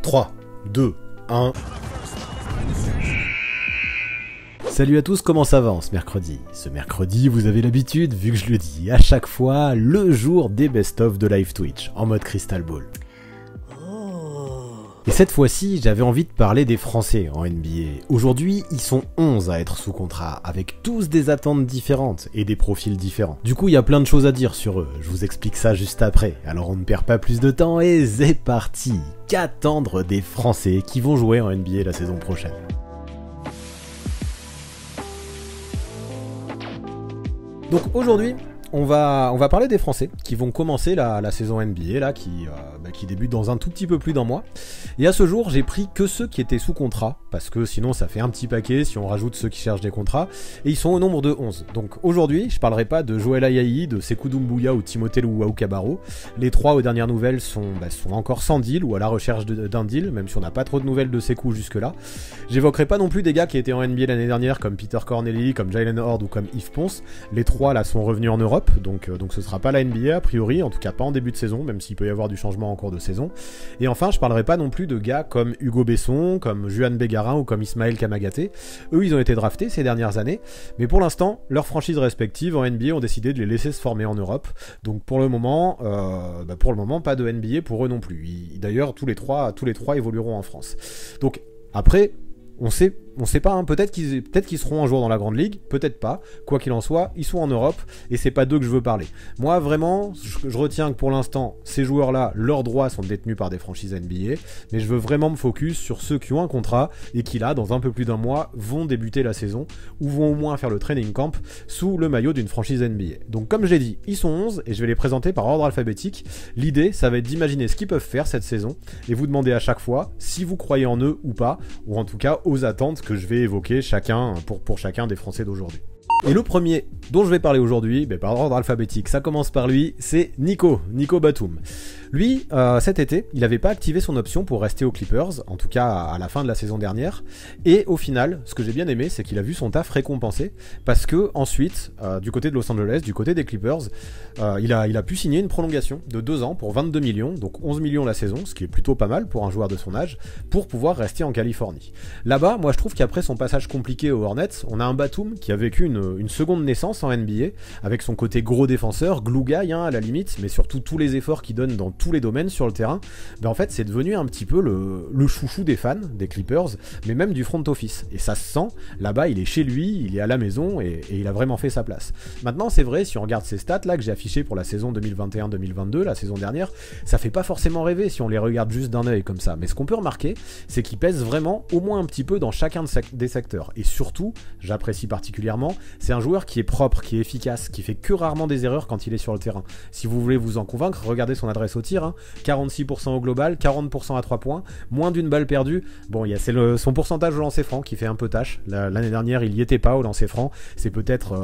3, 2, 1... Salut à tous, comment ça va en ce mercredi? Ce mercredi, vous avez l'habitude, vu que je le dis à chaque fois, le jour des best-of de live Twitch, en mode Crystal Ball. Et cette fois-ci, j'avais envie de parler des Français en NBA. Aujourd'hui, ils sont 11 à être sous contrat, avec tous des attentes différentes et des profils différents. Du coup, il y a plein de choses à dire sur eux, je vous explique ça juste après. Alors on ne perd pas plus de temps et c'est parti! Qu'attendre des Français qui vont jouer en NBA la saison prochaine? Donc aujourd'hui, on va parler des Français qui vont commencer la saison NBA là, qui débute dans un tout petit peu plus d'un mois. Et à ce jour, j'ai pris que ceux qui étaient sous contrat, parce que sinon ça fait un petit paquet si on rajoute ceux qui cherchent des contrats, et ils sont au nombre de 11. Donc aujourd'hui, je parlerai pas de Joel Ayayi, de Sekou Doumbouya ou Timothée Luwawu-Cabarrot. Les trois aux dernières nouvelles sont encore sans deal ou à la recherche d'un deal, même si on n'a pas trop de nouvelles de Sekou jusque-là. J'évoquerai pas non plus des gars qui étaient en NBA l'année dernière, comme Peter Corneli, comme Jalen Horde ou comme Yves Ponce. Les trois là sont revenus en Europe, donc ce sera pas la NBA a priori, en tout cas pas en début de saison, même s'il peut y avoir du changement en cours de saison. Et enfin, je parlerai pas non plus de gars comme Hugo Besson, comme Juan Bégarin ou comme Ismaël Kamagaté. Eux, ils ont été draftés ces dernières années, mais pour l'instant, leurs franchises respectives en NBA ont décidé de les laisser se former en Europe. Donc pour le moment, pas de NBA pour eux non plus. D'ailleurs, tous les trois évolueront en France. Donc après, on sait pas, hein, peut-être qu'ils seront un jour dans la grande ligue, peut-être pas. Quoi qu'il en soit, ils sont en Europe et c'est pas d'eux que je veux parler. Moi, vraiment, je retiens que pour l'instant, ces joueurs-là, leurs droits sont détenus par des franchises NBA, mais je veux vraiment me focus sur ceux qui ont un contrat et qui là, dans un peu plus d'un mois, vont débuter la saison ou vont au moins faire le training camp sous le maillot d'une franchise NBA. Donc comme je l'ai dit, ils sont 11 et je vais les présenter par ordre alphabétique. L'idée, ça va être d'imaginer ce qu'ils peuvent faire cette saison et vous demander à chaque fois si vous croyez en eux ou pas, ou en tout cas aux attentes que je vais évoquer pour chacun des Français d'aujourd'hui. Et le premier dont je vais parler aujourd'hui, par ordre alphabétique, ça commence par lui, c'est Nico Batum. Lui, cet été, il n'avait pas activé son option pour rester aux Clippers, en tout cas à la fin de la saison dernière, et au final, ce que j'ai bien aimé, c'est qu'il a vu son taf récompensé, parce que ensuite, du côté de Los Angeles, du côté des Clippers, il a pu signer une prolongation de 2 ans pour 22 millions, donc 11 millions la saison, ce qui est plutôt pas mal pour un joueur de son âge, pour pouvoir rester en Californie. Là-bas, moi je trouve qu'après son passage compliqué aux Hornets, on a un Batum qui a vécu une seconde naissance en NBA, avec son côté gros défenseur, glue guy à la limite, mais surtout tous les efforts qu'il donne dans tous les domaines sur le terrain. En fait c'est devenu un petit peu le chouchou des fans, des Clippers, mais même du front office. Et ça se sent, là-bas il est chez lui, il est à la maison, et il a vraiment fait sa place. Maintenant c'est vrai, si on regarde ces stats là que j'ai affichées pour la saison 2021-2022, la saison dernière, ça fait pas forcément rêver si on les regarde juste d'un œil comme ça. Mais ce qu'on peut remarquer, c'est qu'il pèse vraiment au moins un petit peu dans chacun des secteurs. Et surtout, j'apprécie particulièrement, c'est un joueur qui est propre, qui est efficace, qui fait que rarement des erreurs quand il est sur le terrain. Si vous voulez vous en convaincre, regardez son adresse au tir, 46% au global, 40% à 3 points, moins d'une balle perdue. Bon, c'est son pourcentage au lancer franc qui fait un peu tâche. L'année dernière, il y était pas au lancer franc. C'est peut-être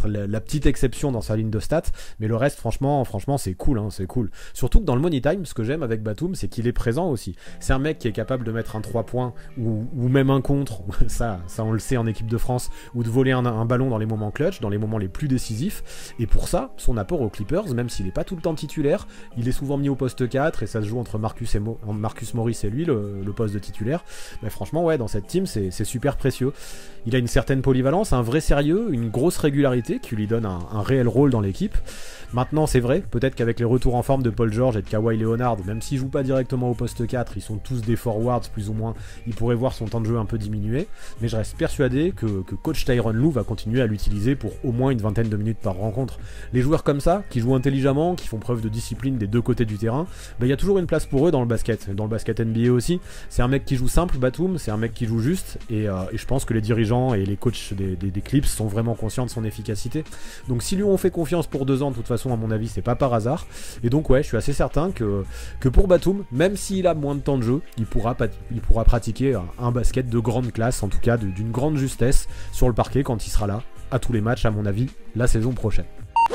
la petite exception dans sa ligne de stats, mais le reste, franchement, c'est cool, c'est cool. Surtout que dans le money time, ce que j'aime avec Batum, c'est qu'il est présent aussi. C'est un mec qui est capable de mettre un 3 points ou même un contre, ça on le sait en équipe de France, ou de voler un ballon dans les moments clutch, dans les moments les plus décisifs. Et pour ça, son apport aux Clippers, même s'il n'est pas tout le temps titulaire, il est souvent mis au poste 4 et ça se joue entre Marcus Morris et lui, le poste de titulaire. Mais franchement, ouais, dans cette team, c'est super précieux. Il a une certaine polyvalence, un vrai sérieux, une grosse régularité qui lui donne un réel rôle dans l'équipe. Maintenant, c'est vrai, peut-être qu'avec les retours en forme de Paul George et de Kawhi Leonard, même s'ils jouent pas directement au poste 4, ils sont tous des forwards plus ou moins, il pourrait voir son temps de jeu un peu diminuer, mais je reste persuadé que coach Tyronn Lue va continuer à l'utiliser pour au moins une vingtaine de minutes par rencontre. Les joueurs comme ça, qui jouent intelligemment, qui font preuve de discipline des deux côtés du terrain, il y a toujours une place pour eux dans le basket NBA aussi. C'est un mec qui joue simple, Batum, c'est un mec qui joue juste, et je pense que les dirigeants et les coachs des Clips sont vraiment conscients de son efficacité. Donc si lui on fait confiance pour 2 ans, de toute façon à mon avis c'est pas par hasard, et donc ouais, je suis assez certain que pour Batum, même s'il a moins de temps de jeu, il pourra pratiquer un basket de grande classe, en tout cas d'une grande justesse sur le parquet quand il sera là à tous les matchs, à mon avis, la saison prochaine.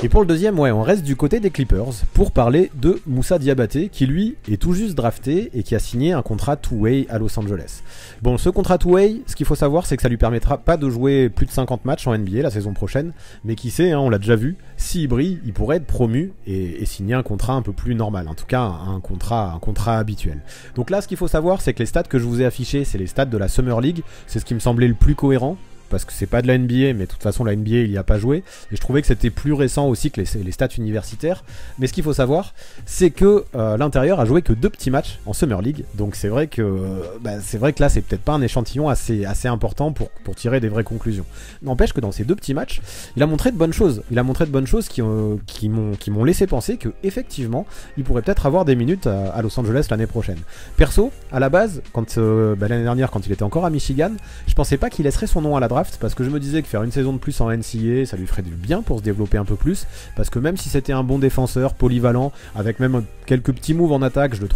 Et pour le deuxième, ouais, on reste du côté des Clippers pour parler de Moussa Diabaté qui lui est tout juste drafté et qui a signé un contrat two-way à Los Angeles. Bon, ce contrat two-way, ce qu'il faut savoir, c'est que ça lui permettra pas de jouer plus de 50 matchs en NBA la saison prochaine, mais qui sait, hein, on l'a déjà vu, s'il brille, il pourrait être promu et signer un contrat un peu plus normal, en tout cas un contrat habituel. Donc là, ce qu'il faut savoir, c'est que les stats que je vous ai affichés, c'est les stats de la Summer League, c'est ce qui me semblait le plus cohérent, parce que c'est pas de la NBA, mais de toute façon la NBA il y a pas joué, et je trouvais que c'était plus récent aussi que les stats universitaires. Mais ce qu'il faut savoir, c'est que l'intérieur a joué que 2 petits matchs en Summer League, donc c'est vrai que là c'est peut-être pas un échantillon assez important pour tirer des vraies conclusions. N'empêche que dans ces 2 petits matchs, il a montré de bonnes choses. Il a montré de bonnes choses qui m'ont laissé penser que effectivement il pourrait peut-être avoir des minutes à Los Angeles l'année prochaine. Perso, à la base, quand l'année dernière, quand il était encore à Michigan, je pensais pas qu'il laisserait son nom à la draft, parce que je me disais que faire une saison de plus en NCAA ça lui ferait du bien pour se développer un peu plus, parce que même si c'était un bon défenseur polyvalent avec même quelques petits moves en attaque, je le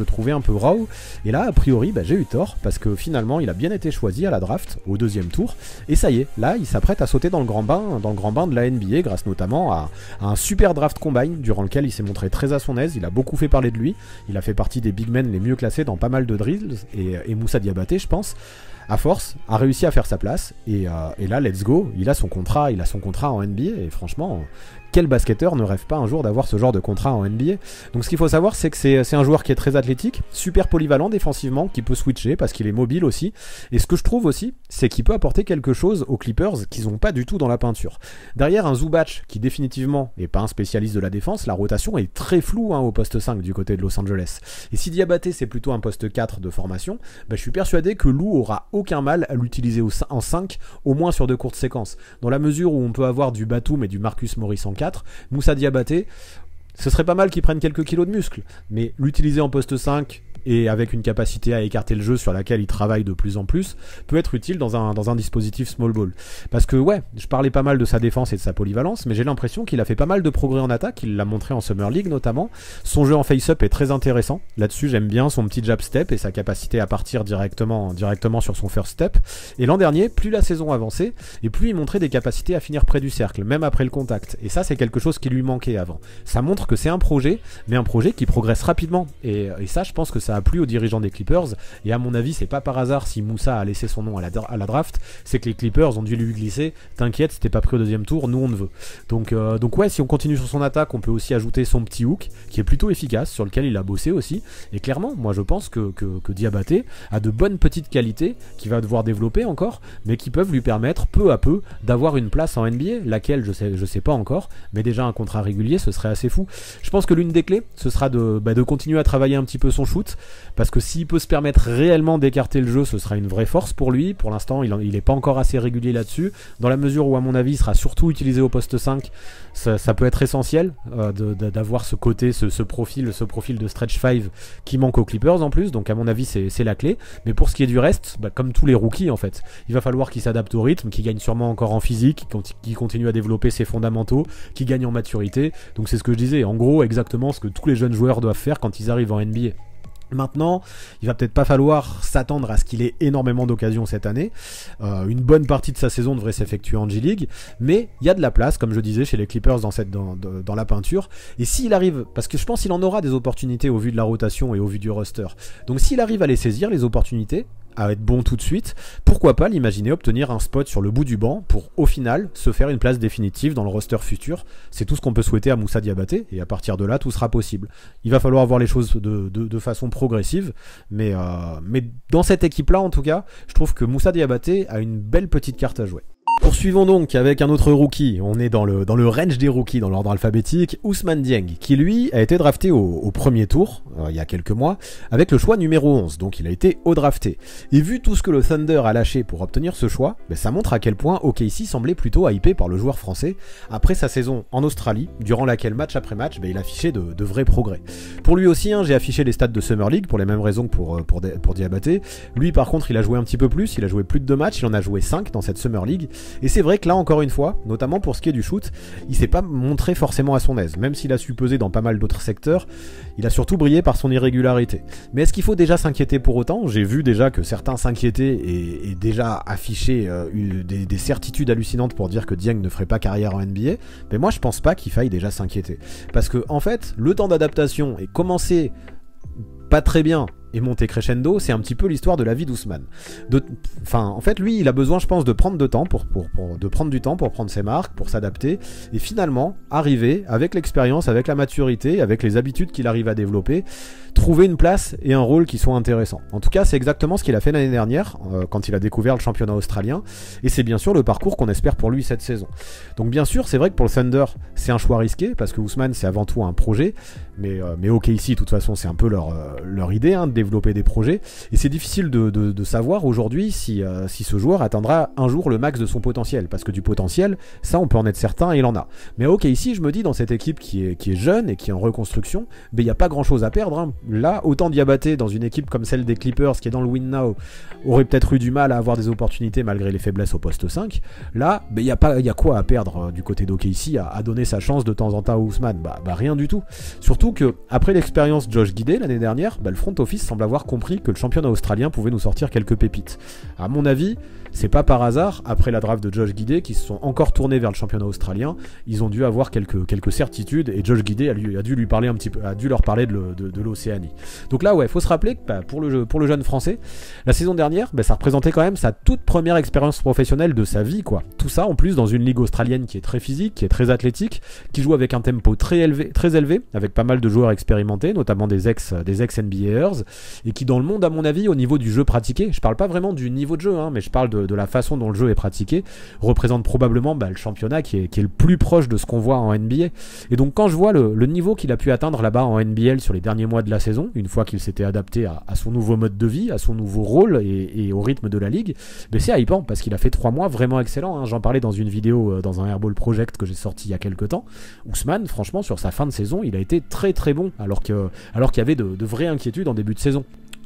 trouvais un peu raw, et là a priori j'ai eu tort, parce que finalement il a bien été choisi à la draft au 2e tour, et ça y est, là il s'apprête à sauter dans le grand bain de la NBA grâce notamment à un super draft combine durant lequel il s'est montré très à son aise, il a beaucoup fait parler de lui, il a fait partie des big men les mieux classés dans pas mal de drills, et Moussa Diabaté, je pense, à force, a réussi à faire sa place, et là, let's go, il a son contrat en NBA, et franchement, quel basketteur ne rêve pas un jour d'avoir ce genre de contrat en NBA? Donc ce qu'il faut savoir, c'est que c'est un joueur qui est très athlétique, super polyvalent défensivement, qui peut switcher parce qu'il est mobile aussi, et ce que je trouve aussi, c'est qu'il peut apporter quelque chose aux Clippers qu'ils n'ont pas du tout dans la peinture. Derrière un Zubac, qui définitivement n'est pas un spécialiste de la défense, la rotation est très floue au poste 5 du côté de Los Angeles. Et si Diabaté c'est plutôt un poste 4 de formation, je suis persuadé que Lou aura aucun mal à l'utiliser en 5, au moins sur de courtes séquences. Dans la mesure où on peut avoir du Batum et du Marcus Morris en 4, Moussa Diabaté, ce serait pas mal qu'il prenne quelques kilos de muscles, mais l'utiliser en poste 5 et avec une capacité à écarter le jeu sur laquelle il travaille de plus en plus, peut être utile dans un dispositif small ball. Parce que ouais, je parlais pas mal de sa défense et de sa polyvalence, mais j'ai l'impression qu'il a fait pas mal de progrès en attaque, il l'a montré en Summer League notamment. Son jeu en face-up est très intéressant, là-dessus j'aime bien son petit jab step et sa capacité à partir directement sur son first step. Et l'an dernier, plus la saison avançait, et plus il montrait des capacités à finir près du cercle, même après le contact. Et ça c'est quelque chose qui lui manquait avant. Ça montre que c'est un projet, mais un projet qui progresse rapidement. Et ça je pense que ça a plu aux dirigeants des Clippers, et à mon avis c'est pas par hasard si Moussa a laissé son nom à la draft, c'est que les Clippers ont dû lui glisser t'inquiète, c'était pas pris au 2e tour, nous on ne veut. Donc ouais, si on continue sur son attaque, on peut aussi ajouter son petit hook qui est plutôt efficace, sur lequel il a bossé aussi, et clairement moi je pense que Diabaté a de bonnes petites qualités qu'il va devoir développer encore, mais qui peuvent lui permettre peu à peu d'avoir une place en NBA, laquelle je sais pas encore, mais déjà un contrat régulier ce serait assez fou. Je pense que l'une des clés ce sera de continuer à travailler un petit peu son shoot, parce que s'il peut se permettre réellement d'écarter le jeu, ce sera une vraie force pour lui. Pour l'instant, il n'est pas encore assez régulier là-dessus, dans la mesure où à mon avis il sera surtout utilisé au poste 5. Ça peut être essentiel d'avoir ce côté, ce profil de stretch 5 qui manque aux Clippers en plus, donc à mon avis c'est la clé. Mais pour ce qui est du reste, comme tous les rookies en fait, il va falloir qu'il s'adapte au rythme, qu'il gagne sûrement encore en physique, qu'il continue à développer ses fondamentaux, qu'il gagne en maturité. Donc c'est ce que je disais, en gros exactement ce que tous les jeunes joueurs doivent faire quand ils arrivent en NBA. Maintenant, il va peut-être pas falloir s'attendre à ce qu'il ait énormément d'occasions cette année. Une bonne partie de sa saison devrait s'effectuer en G-League, mais il y a de la place, comme je disais, chez les Clippers dans la peinture. Et s'il arrive, parce que je pense qu'il en aura des opportunités au vu de la rotation et au vu du roster, donc s'il arrive à les saisir, les opportunités, à être bon tout de suite, pourquoi pas l'imaginer obtenir un spot sur le bout du banc pour au final se faire une place définitive dans le roster futur. C'est tout ce qu'on peut souhaiter à Moussa Diabaté, et à partir de là tout sera possible. Il va falloir voir les choses de façon progressive, mais dans cette équipe là en tout cas, je trouve que Moussa Diabaté a une belle petite carte à jouer. Poursuivons donc avec un autre rookie, on est dans le range des rookies dans l'ordre alphabétique, Ousmane Dieng, qui lui a été drafté au premier tour, il y a quelques mois, avec le choix numéro 11, donc il a été haut drafté. Et vu tout ce que le Thunder a lâché pour obtenir ce choix, ça montre à quel point OKC semblait plutôt hypé par le joueur français, après sa saison en Australie, durant laquelle match après match, il affichait de vrais progrès. Pour lui aussi, j'ai affiché les stats de Summer League, pour les mêmes raisons que pour Diabaté. Lui par contre il a joué un petit peu plus, il a joué plus de 2 matchs, il en a joué 5 dans cette Summer League, Et c'est vrai que là, encore une fois, notamment pour ce qui est du shoot, il s'est pas montré forcément à son aise. Même s'il a su peser dans pas mal d'autres secteurs, il a surtout brillé par son irrégularité. Mais est-ce qu'il faut déjà s'inquiéter pour autant? J'ai vu déjà que certains s'inquiétaient et déjà affichaient des certitudes hallucinantes pour dire que Dieng ne ferait pas carrière en NBA. Mais moi, je pense pas qu'il faille déjà s'inquiéter. Parce que, en fait, le temps d'adaptation et commencer pas très bien et monter crescendo, c'est un petit peu l'histoire de la vie d'Ousmane. Enfin, en fait, lui, il a besoin, je pense, de prendre du temps pour prendre ses marques, pour s'adapter, et finalement, arriver, avec l'expérience, avec la maturité, avec les habitudes qu'il arrive à développer, trouver une place et un rôle qui sont intéressants. En tout cas, c'est exactement ce qu'il a fait l'année dernière, quand il a découvert le championnat australien, et c'est bien sûr le parcours qu'on espère pour lui cette saison. Donc bien sûr, c'est vrai que pour le Thunder, c'est un choix risqué, parce que Ousmane, c'est avant tout un projet, mais OKC, de toute façon, c'est un peu leur idée, hein, de développer des projets, et c'est difficile de savoir aujourd'hui si ce joueur atteindra un jour le max de son potentiel, parce que du potentiel, ça on peut en être certain, et il en a. Mais OKC, je me dis, dans cette équipe qui est jeune et qui est en reconstruction, il n'y a pas grand chose à perdre, hein. Là, autant Diabaté dans une équipe comme celle des Clippers, qui est dans le win now, aurait peut-être eu du mal à avoir des opportunités malgré les faiblesses au poste 5, là, il y a quoi à perdre du côté d'OKC à donner sa chance de temps en temps à Ousmane? Rien du tout. Surtout que, après l'expérience Josh Giddey l'année dernière, le front office semble avoir compris que le championnat australien pouvait nous sortir quelques pépites. À mon avis, c'est pas par hasard, après la draft de Josh Giddey, qui se sont encore tournés vers le championnat australien, ils ont dû avoir quelques certitudes, et Josh Giddey a dû lui parler a dû leur parler de l'Océanie. Donc là, ouais, faut se rappeler que pour le jeune français, la saison dernière, ça représentait quand même sa toute première expérience professionnelle de sa vie, quoi. Tout ça en plus dans une ligue australienne qui est très physique, qui est très athlétique, qui joue avec un tempo très élevé, avec pas mal de joueurs expérimentés, notamment des ex-NBAers, et qui dans le monde, à mon avis, au niveau du jeu pratiqué, je parle pas vraiment du niveau de jeu, hein, mais je parle de la façon dont le jeu est pratiqué, représente probablement le championnat qui est le plus proche de ce qu'on voit en NBA. Et donc quand je vois le niveau qu'il a pu atteindre là-bas en NBL sur les derniers mois de la saison, une fois qu'il s'était adapté à son nouveau mode de vie, à son nouveau rôle et au rythme de la ligue, c'est hypant parce qu'il a fait 3 mois vraiment excellents, hein. J'en parlais dans une vidéo dans un Airball Project que j'ai sorti il y a quelques temps. Ousmane, franchement, sur sa fin de saison, il a été très très bon, alors qu'il y avait de vraies inquiétudes en début de saison.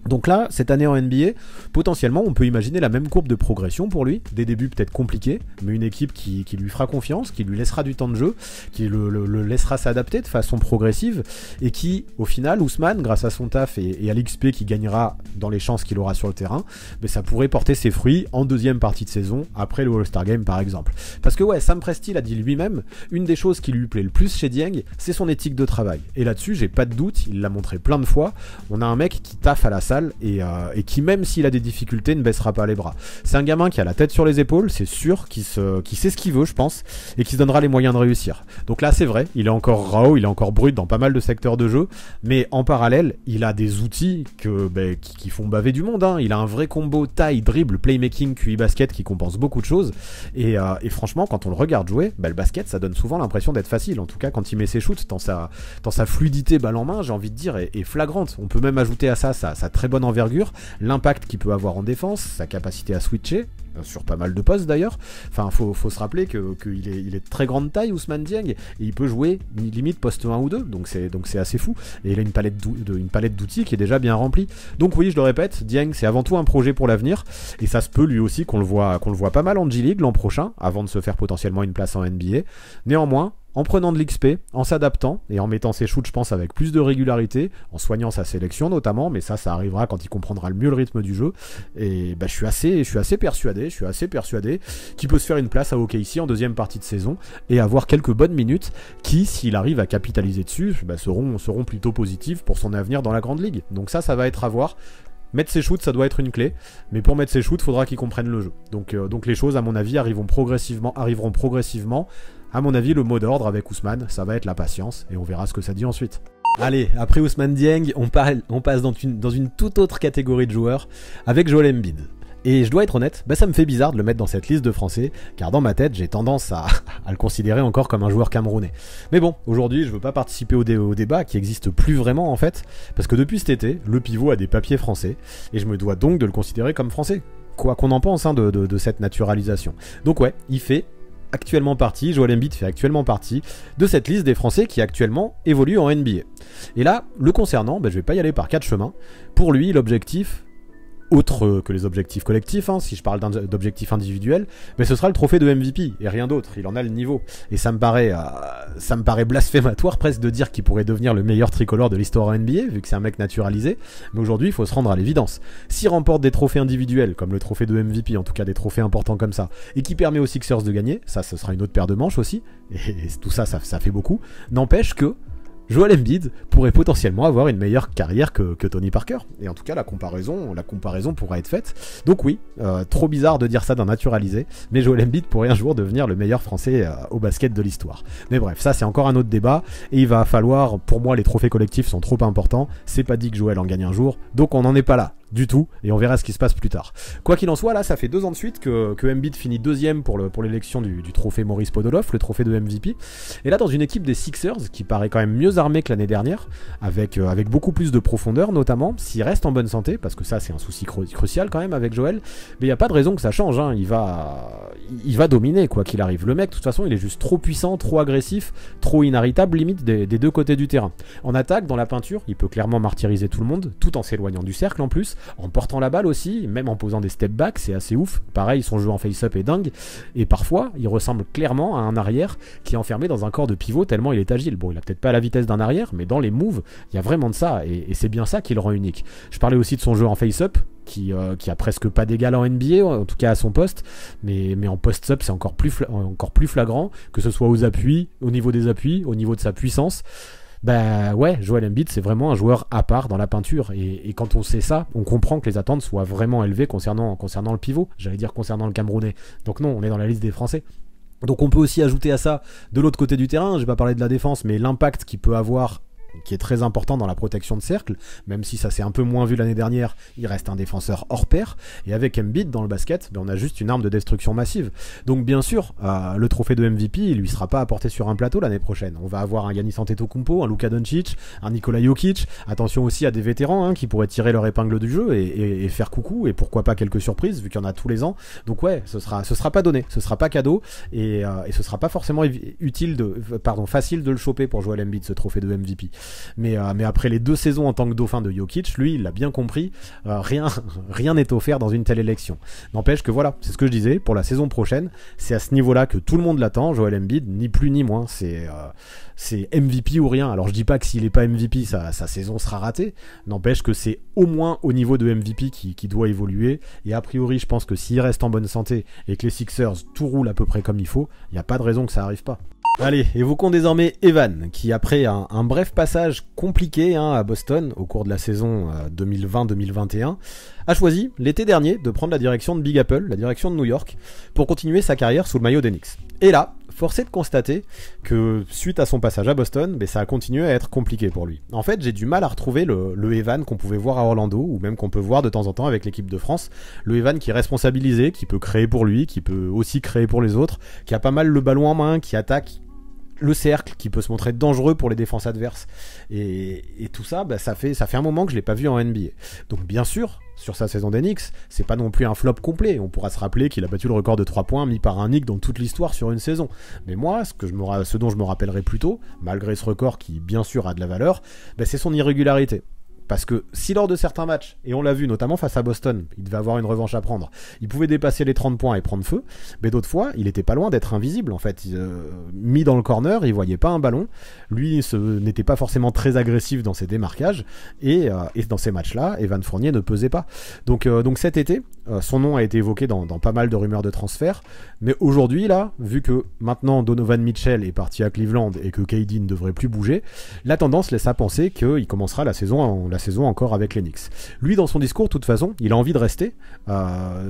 Donc là, cette année en NBA, potentiellement, on peut imaginer la même courbe de progression pour lui, des débuts peut-être compliqués, mais une équipe qui lui fera confiance, qui lui laissera du temps de jeu, qui le laissera s'adapter de façon progressive, et qui, au final, Ousmane, grâce à son taf et à l'XP qu'il gagnera dans les chances qu'il aura sur le terrain, ça pourrait porter ses fruits en deuxième partie de saison, après le All-Star Game par exemple. Parce que ouais, Sam Presti l'a dit lui-même, une des choses qui lui plaît le plus chez Dieng, c'est son éthique de travail. Et là-dessus, j'ai pas de doute, il l'a montré plein de fois, on a un mec qui taffe à la salle, et qui, même s'il a des difficultés, ne baissera pas les bras. C'est un gamin qui a la tête sur les épaules, c'est sûr, qui sait ce qu'il veut, je pense, et qui se donnera les moyens de réussir. Donc là, c'est vrai, il est encore raw, il est encore brut dans pas mal de secteurs de jeu, mais en parallèle, il a des outils qui font baver du monde, hein. Il a un vrai combo taille, dribble, playmaking, QI basket qui compense beaucoup de choses, et franchement, quand on le regarde jouer, le basket, ça donne souvent l'impression d'être facile, en tout cas quand il met ses shoots, dans sa fluidité balle en main, j'ai envie de dire, est flagrante. On peut même ajouter à ça sa très bonne envergure, l'impact qu'il peut avoir en défense, sa capacité à switcher, sur pas mal de postes d'ailleurs. Enfin, faut se rappeler qu'il est de très grande taille, Ousmane Dieng, et il peut jouer limite poste 1 ou 2, donc c'est assez fou. Et il a une palette d'outils qui est déjà bien remplie. Donc oui, je le répète, Dieng, c'est avant tout un projet pour l'avenir, et ça se peut lui aussi qu'on le voit pas mal en G-League l'an prochain, avant de se faire potentiellement une place en NBA. Néanmoins, en prenant de l'XP, en s'adaptant et en mettant ses shoots, je pense, avec plus de régularité, en soignant sa sélection notamment, mais ça arrivera quand il comprendra le mieux le rythme du jeu. Et je suis assez persuadé qu'il peut se faire une place à OKC en deuxième partie de saison et avoir quelques bonnes minutes qui, s'il arrive à capitaliser dessus, seront plutôt positives pour son avenir dans la grande ligue. Donc ça va être à voir. Mettre ses shoots, ça doit être une clé, mais pour mettre ses shoots, il faudra qu'il comprenne le jeu. Donc les choses, à mon avis, arriveront progressivement. À mon avis, le mot d'ordre avec Ousmane, ça va être la patience, et on verra ce que ça dit ensuite. Allez, après Ousmane Dieng, on passe dans une toute autre catégorie de joueurs, avec Joel Embiid. Et je dois être honnête, ça me fait bizarre de le mettre dans cette liste de Français, car dans ma tête, j'ai tendance à le considérer encore comme un joueur camerounais. Mais bon, aujourd'hui, je veux pas participer au débat qui existe plus vraiment en fait, parce que depuis cet été, le pivot a des papiers français, et je me dois donc de le considérer comme français. Quoi qu'on en pense de cette naturalisation. Donc ouais, Joel Embiid fait actuellement partie de cette liste des Français qui actuellement évoluent en NBA. Et là, le concernant, je vais pas y aller par 4 chemins. Pour lui, l'objectif, autre que les objectifs collectifs, hein, si je parle d'objectifs individuels, mais ce sera le trophée de MVP et rien d'autre. Il en a le niveau. Et ça me paraît blasphématoire presque de dire qu'il pourrait devenir le meilleur tricolore de l'histoire en NBA, vu que c'est un mec naturalisé. Mais aujourd'hui, il faut se rendre à l'évidence. S'il remporte des trophées individuels, comme le trophée de MVP, en tout cas des trophées importants comme ça, et qui permet aux Sixers de gagner, ça, ce sera une autre paire de manches aussi. Et tout ça, ça fait beaucoup. N'empêche que Joel Embiid pourrait potentiellement avoir une meilleure carrière que Tony Parker. Et en tout cas, la comparaison pourra être faite. Donc oui, trop bizarre de dire ça d'un naturalisé, mais Joel Embiid pourrait un jour devenir le meilleur Français au basket de l'histoire. Mais bref, ça c'est encore un autre débat, et il va falloir, pour moi les trophées collectifs sont trop importants, c'est pas dit que Joel en gagne un jour, donc on n'en est pas là. Du tout, et on verra ce qui se passe plus tard. Quoi qu'il en soit, là, ça fait 2 ans de suite que Embiid finit deuxième pour l'élection du trophée Maurice Podoloff, le trophée de MVP. Et là, dans une équipe des Sixers, qui paraît quand même mieux armée que l'année dernière, avec beaucoup plus de profondeur, notamment, s'il reste en bonne santé, parce que ça, c'est un souci crucial quand même avec Joel, mais il n'y a pas de raison que ça change, hein. Il va dominer, quoi qu'il arrive. Le mec, de toute façon, il est juste trop puissant, trop agressif, trop inarrêtable, limite, des deux côtés du terrain. En attaque, dans la peinture, il peut clairement martyriser tout le monde, tout en s'éloignant du cercle en plus, en portant la balle aussi, même en posant des step backs, c'est assez ouf. Pareil, son jeu en face-up est dingue. Et parfois, il ressemble clairement à un arrière qui est enfermé dans un corps de pivot tellement il est agile. Bon, il a peut-être pas la vitesse d'un arrière, mais dans les moves, il y a vraiment de ça. Et c'est bien ça qui le rend unique. Je parlais aussi de son jeu en face-up, qui a presque pas d'égal en NBA, en tout cas à son poste, mais en post-up c'est encore plus flagrant, que ce soit aux appuis, au niveau des appuis, au niveau de sa puissance. Bah ouais, Joel Embiid c'est vraiment un joueur à part dans la peinture, et quand on sait ça, on comprend que les attentes soient vraiment élevées concernant le pivot, j'allais dire concernant le Camerounais. Donc non, on est dans la liste des Français. Donc on peut aussi ajouter à ça, de l'autre côté du terrain, je vais pas parler de la défense, mais l'impact qu'il peut avoir, qui est très important dans la protection de cercle, même si ça s'est un peu moins vu l'année dernière, il reste un défenseur hors pair, et avec Embiid dans le basket, on a juste une arme de destruction massive. Donc bien sûr, le trophée de MVP, il lui sera pas apporté sur un plateau l'année prochaine. On va avoir un Giannis Antetokounmpo, un Luka Doncic, un Nikola Jokic, attention aussi à des vétérans qui pourraient tirer leur épingle du jeu et faire coucou, et pourquoi pas quelques surprises, vu qu'il y en a tous les ans. Donc ouais, ce sera pas donné, ce sera pas cadeau, et ce sera pas forcément facile de le choper pour Joel Embiid, ce trophée de MVP. Mais après les 2 saisons en tant que dauphin de Jokic, lui, il l'a bien compris, rien n'est offert dans une telle élection. N'empêche que voilà, c'est ce que je disais, pour la saison prochaine, c'est à ce niveau-là que tout le monde l'attend, Joel Embiid, ni plus ni moins, c'est MVP ou rien. Alors je dis pas que s'il est pas MVP, sa saison sera ratée, n'empêche que c'est au moins au niveau de MVP qui doit évoluer, et a priori, je pense que s'il reste en bonne santé et que les Sixers tout roule à peu près comme il faut, il n'y a pas de raison que ça arrive pas. Allez, évoquons désormais Evan, qui après un bref passage compliqué à Boston au cours de la saison 2020-2021, a choisi l'été dernier de prendre la direction de Big Apple, la direction de New York, pour continuer sa carrière sous le maillot des Knicks. Et là, force est de constater que suite à son passage à Boston, ça a continué à être compliqué pour lui. En fait, j'ai du mal à retrouver le Evan qu'on pouvait voir à Orlando, ou même qu'on peut voir de temps en temps avec l'équipe de France. Le Evan qui est responsabilisé, qui peut créer pour lui, qui peut aussi créer pour les autres, qui a pas mal le ballon en main, qui attaque le cercle, qui peut se montrer dangereux pour les défenses adverses, et tout ça, ça fait un moment que je l'ai pas vu en NBA. Donc bien sûr, sur sa saison des Knicks, c'est pas non plus un flop complet. On pourra se rappeler qu'il a battu le record de 3 points mis par un Knick dans toute l'histoire sur une saison. Mais moi, ce dont je me rappellerai plutôt, malgré ce record qui bien sûr a de la valeur, c'est son irrégularité. Parce que si lors de certains matchs, et on l'a vu notamment face à Boston, il devait avoir une revanche à prendre, il pouvait dépasser les 30 points et prendre feu, mais d'autres fois, il était pas loin d'être invisible en fait. Mis dans le corner, il voyait pas un ballon, lui n'était pas forcément très agressif dans ses démarquages, et dans ces matchs-là, Evan Fournier ne pesait pas. Donc cet été, son nom a été évoqué dans pas mal de rumeurs de transfert, mais aujourd'hui là, vu que maintenant Donovan Mitchell est parti à Cleveland et que KD ne devrait plus bouger, la tendance laisse à penser qu'il commencera la saison encore avec les Knicks. Lui, dans son discours, de toute façon, il a envie de rester.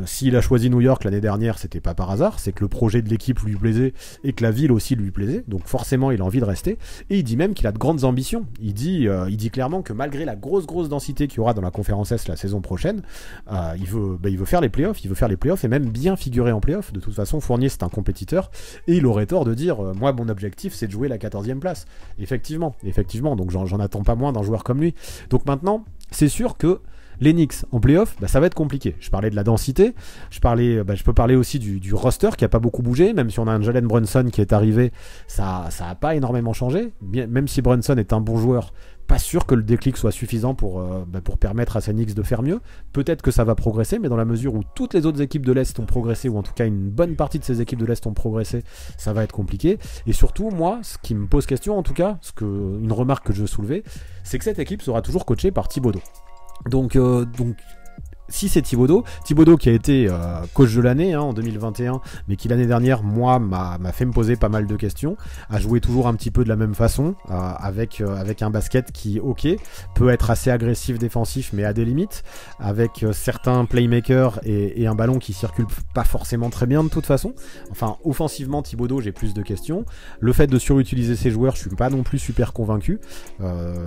S'il a choisi New York l'année dernière, c'était pas par hasard, c'est que le projet de l'équipe lui plaisait et que la ville aussi lui plaisait, donc forcément il a envie de rester, et il dit même qu'il a de grandes ambitions. Il dit clairement que malgré la grosse densité qu'il y aura dans la conférence Est la saison prochaine, il veut faire les playoffs, et même bien figurer en playoffs. De toute façon, Fournier c'est un compétiteur, et il aurait tort de dire moi mon objectif c'est de jouer la 14e place. Effectivement, donc j'en attends pas moins d'un joueur comme lui. Donc maintenant, c'est sûr que Les Knicks en playoff, ça va être compliqué. Je parlais de la densité, je peux parler aussi du roster qui a pas beaucoup bougé, même si on a un Jalen Brunson qui est arrivé, ça a pas énormément changé. Même si Brunson est un bon joueur, pas sûr que le déclic soit suffisant pour permettre à ces Knicks de faire mieux. Peut-être que ça va progresser, mais dans la mesure où toutes les autres équipes de l'Est ont progressé, ou en tout cas une bonne partie de ces équipes de l'Est ont progressé, ça va être compliqué. Et surtout, moi, ce qui me pose question en tout cas, une remarque que je veux soulever, c'est que cette équipe sera toujours coachée par Thibodeau. Donc si c'est Thibodeau qui a été coach de l'année en 2021, mais qui l'année dernière, moi, m'a fait me poser pas mal de questions, a joué toujours un petit peu de la même façon, avec un basket qui, ok, peut être assez agressif défensif, mais à des limites, avec certains playmakers et un ballon qui circule pas forcément très bien de toute façon. Enfin, offensivement, Thibodeau, j'ai plus de questions. Le fait de surutiliser ses joueurs, je suis pas non plus super convaincu.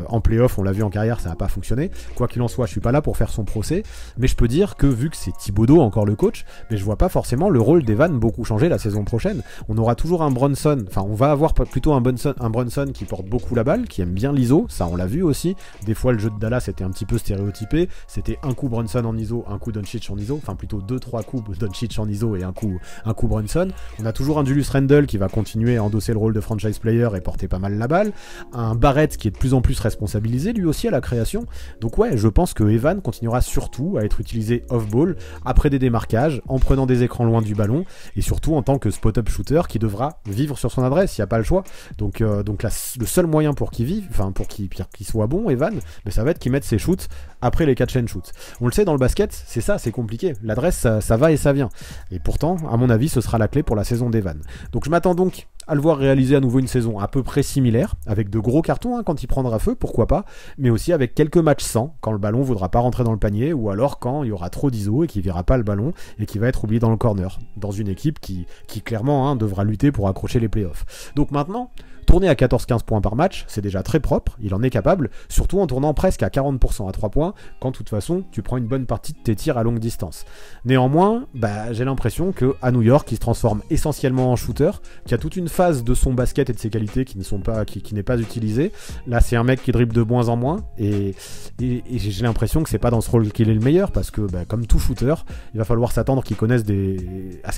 En playoff, on l'a vu en carrière, ça n'a pas fonctionné. Quoi qu'il en soit, je suis pas là pour faire son procès, mais je peux dire que vu que c'est Thibodeau encore le coach, mais je vois pas forcément le rôle d'Evan beaucoup changer la saison prochaine. On aura toujours un Brunson, enfin on va avoir plutôt un Brunson qui porte beaucoup la balle, qui aime bien l'ISO, ça on l'a vu aussi. Des fois le jeu de Dallas était un petit peu stéréotypé, c'était un coup Brunson en ISO, un coup Doncic en ISO, enfin plutôt 2-3 coups Doncic en ISO et un coup Brunson. On a toujours un Julius Randle qui va continuer à endosser le rôle de franchise player et porter pas mal la balle, un Barrett qui est de plus en plus responsabilisé lui aussi à la création. Donc ouais, je pense que Evan continuera surtout à être utilisé off-ball, après des démarquages, en prenant des écrans loin du ballon, et surtout en tant que spot-up shooter qui devra vivre sur son adresse, il n'y a pas le choix. Donc le seul moyen pour qu'il vive, enfin pour qu'il soit bon, Evan, mais ça va être qu'il mette ses shoots après les catch and shoot. On le sait dans le basket, c'est ça, c'est compliqué. L'adresse, ça va et ça vient. Et pourtant, à mon avis, ce sera la clé pour la saison d'Evan. Donc je m'attends donc à le voir réaliser à nouveau une saison à peu près similaire, avec de gros cartons quand il prendra feu, pourquoi pas, mais aussi avec quelques matchs sans, quand le ballon ne voudra pas rentrer dans le panier, ou alors quand il y aura trop d'ISO et qu'il ne verra pas le ballon, et qu'il va être oublié dans le corner, dans une équipe qui clairement devra lutter pour accrocher les playoffs. Donc maintenant, tourner à 14-15 points par match, c'est déjà très propre, il en est capable, surtout en tournant presque à 40% à 3 points, quand de toute façon tu prends une bonne partie de tes tirs à longue distance. Néanmoins, j'ai l'impression qu'à New York, il se transforme essentiellement en shooter, qu'il y a toute une phase de son basket et de ses qualités qui n'est pas utilisée. Là, c'est un mec qui dribble de moins en moins, et j'ai l'impression que c'est pas dans ce rôle qu'il est le meilleur, parce que comme tout shooter, il va falloir s'attendre à ce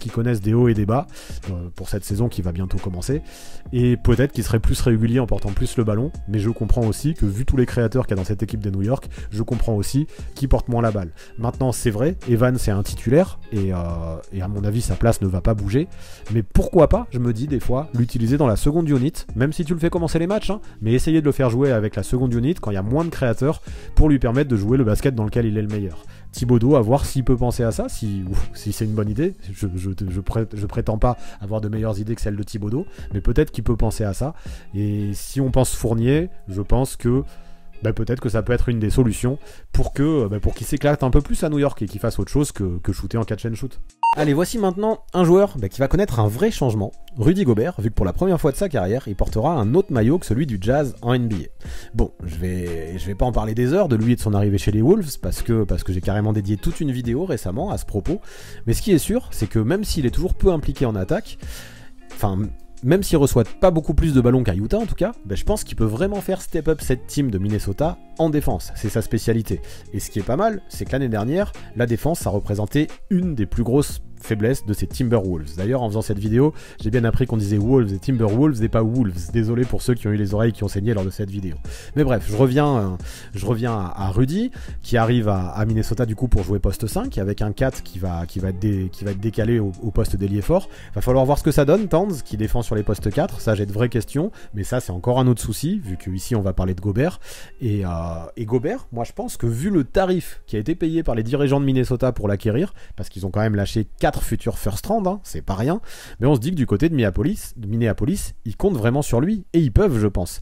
qu'ils connaissent des hauts et des bas, pour cette saison qui va bientôt commencer, et peut-être qu'il serait plus régulier en portant plus le ballon, mais je comprends aussi que vu tous les créateurs qu'il y a dans cette équipe des New York, je comprends aussi qu'il porte moins la balle. Maintenant c'est vrai, Evan c'est un titulaire, et à mon avis sa place ne va pas bouger, mais pourquoi pas, je me dis des fois, l'utiliser dans la seconde unit, même si tu le fais commencer les matchs, mais essayer de le faire jouer avec la seconde unit quand il y a moins de créateurs, pour lui permettre de jouer le basket dans lequel il est le meilleur. Thibodeau, à voir s'il peut penser à ça, si c'est une bonne idée. Je prétends pas avoir de meilleures idées que celles de Thibodeau, mais peut-être qu'il peut penser à ça. Et si on pense Fournier, je pense que peut-être que ça peut être une des solutions pour qu'il s'éclate un peu plus à New York et qu'il fasse autre chose que shooter en catch and shoot. Allez, voici maintenant un joueur qui va connaître un vrai changement, Rudy Gobert, vu que pour la première fois de sa carrière, il portera un autre maillot que celui du Jazz en NBA. Bon, je vais pas en parler des heures de lui et de son arrivée chez les Wolves, parce que j'ai carrément dédié toute une vidéo récemment à ce propos, mais ce qui est sûr, c'est que même s'il est toujours peu impliqué en attaque, même s'il reçoit pas beaucoup plus de ballons qu'à Utah en tout cas, je pense qu'il peut vraiment faire step up cette team de Minnesota en défense, c'est sa spécialité. Et ce qui est pas mal, c'est que l'année dernière, la défense, ça représentait une des plus grosses faiblesse de ces Timberwolves. D'ailleurs, en faisant cette vidéo, j'ai bien appris qu'on disait Wolves et Timberwolves et pas Wolves. Désolé pour ceux qui ont eu les oreilles qui ont saigné lors de cette vidéo. Mais bref, je reviens à Rudy, qui arrive à Minnesota du coup pour jouer poste 5, avec un 4 qui va être décalé au poste d'ailier fort. Va falloir voir ce que ça donne, Towns, qui défend sur les postes 4. Ça, j'ai de vraies questions, mais ça, c'est encore un autre souci, vu qu'ici, on va parler de Gobert. Et Gobert, moi, je pense que vu le tarif qui a été payé par les dirigeants de Minnesota pour l'acquérir, parce qu'ils ont quand même lâché 4 futurs first round, c'est pas rien, mais on se dit que du côté de Minneapolis, ils comptent vraiment sur lui, et ils peuvent, je pense.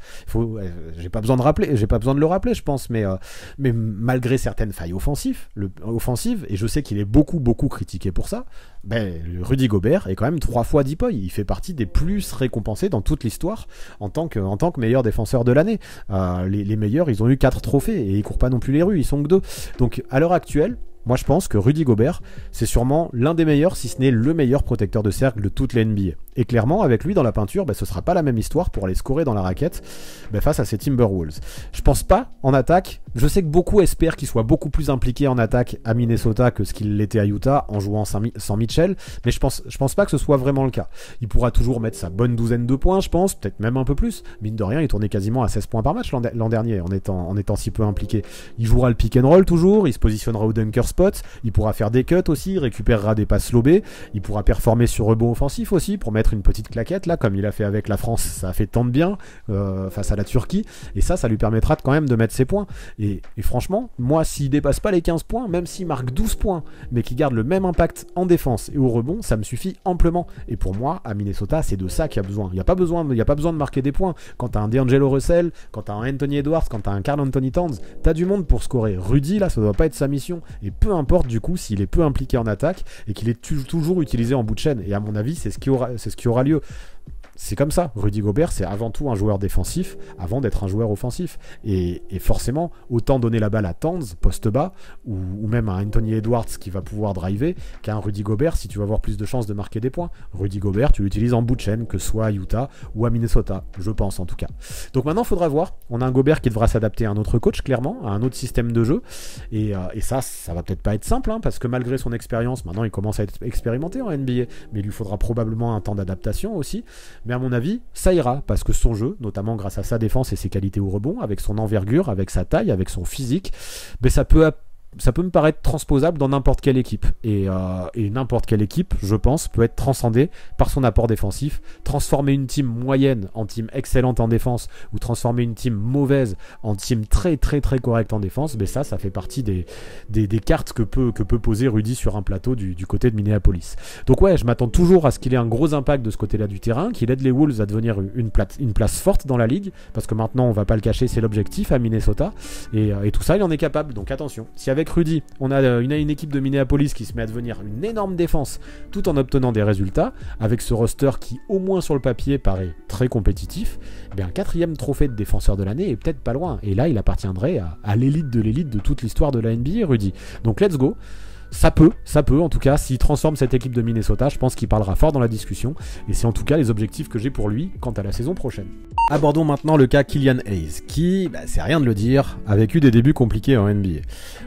J'ai pas besoin de le rappeler, je pense, mais malgré certaines failles offensives, et je sais qu'il est beaucoup critiqué pour ça, Rudy Gobert est quand même 3 fois Deep Boy. Il fait partie des plus récompensés dans toute l'histoire en tant que meilleur défenseur de l'année. Les meilleurs, ils ont eu 4 trophées et ils courent pas non plus les rues, ils sont que 2. Donc à l'heure actuelle, moi je pense que Rudy Gobert, c'est sûrement l'un des meilleurs, si ce n'est le meilleur protecteur de cercle de toute la NBA. Et clairement, avec lui dans la peinture, ce sera pas la même histoire pour aller scorer dans la raquette face à ces Timberwolves. Je pense pas en attaque. Je sais que beaucoup espèrent qu'il soit beaucoup plus impliqué en attaque à Minnesota que ce qu'il l'était à Utah en jouant sans Mitchell, mais je pense pas que ce soit vraiment le cas. Il pourra toujours mettre sa bonne douzaine de points, je pense, peut-être même un peu plus. Mine de rien, il tournait quasiment à 16 points par match l'an dernier en étant si peu impliqué. Il jouera le pick and roll toujours, il se positionnera au dunker spot, il pourra faire des cuts aussi, il récupérera des passes lobées, il pourra performer sur rebond offensif aussi pour mettre une petite claquette là, comme il a fait avec la France, ça a fait tant de bien face à la Turquie, et ça lui permettra quand même de mettre ses points. Et franchement, moi, s'il dépasse pas les 15 points, même s'il marque 12 points, mais qu'il garde le même impact en défense et au rebond, ça me suffit amplement. Et pour moi, à Minnesota, c'est de ça qu'il y a besoin. Il n'y a pas besoin de marquer des points. Quand t'as un D'Angelo Russell, quand t'as un Anthony Edwards, quand t'as un Karl Anthony Towns, t'as du monde pour scorer. Rudy, là, ça doit pas être sa mission. Et peu importe du coup s'il est peu impliqué en attaque et qu'il est toujours utilisé en bout de chaîne. Et à mon avis, c'est ce qui aura lieu. C'est comme ça, Rudy Gobert c'est avant tout un joueur défensif avant d'être un joueur offensif, et forcément autant donner la balle à Towns poste bas ou même à Anthony Edwards qui va pouvoir driver qu'à un Rudy Gobert si tu vas avoir plus de chances de marquer des points. Rudy Gobert tu l'utilises en bout de chaîne, que ce soit à Utah ou à Minnesota, je pense en tout cas. Donc maintenant il faudra voir, on a un Gobert qui devra s'adapter à un autre coach clairement, à un autre système de jeu, et ça va peut-être pas être simple parce que malgré son expérience, maintenant il commence à être expérimenté en NBA, mais il lui faudra probablement un temps d'adaptation aussi. Mais à mon avis, ça ira, parce que son jeu, notamment grâce à sa défense et ses qualités au rebond, avec son envergure, avec sa taille, avec son physique, ça peut me paraître transposable dans n'importe quelle équipe. Et n'importe quelle équipe, je pense, peut être transcendée par son apport défensif. Transformer une team moyenne en team excellente en défense, ou transformer une team mauvaise en team très très très correcte en défense, ça fait partie des cartes que peut poser Rudy sur un plateau du côté de Minneapolis. Donc ouais, je m'attends toujours à ce qu'il ait un gros impact de ce côté-là du terrain, qu'il aide les Wolves à devenir une place forte dans la ligue, parce que maintenant, on va pas le cacher, c'est l'objectif à Minnesota, et tout ça, il en est capable, donc attention. Si avec Rudy, on a une équipe de Minneapolis qui se met à devenir une énorme défense tout en obtenant des résultats, avec ce roster qui, au moins sur le papier, paraît très compétitif, un 4e trophée de défenseur de l'année est peut-être pas loin. Et là, il appartiendrait à l'élite de toute l'histoire de la NBA, Rudy. Donc let's go. Ça peut, en tout cas, s'il transforme cette équipe de Minnesota, je pense qu'il parlera fort dans la discussion, et c'est en tout cas les objectifs que j'ai pour lui quant à la saison prochaine. Abordons maintenant le cas Killian Hayes, qui, c'est rien de le dire, a vécu des débuts compliqués en NBA.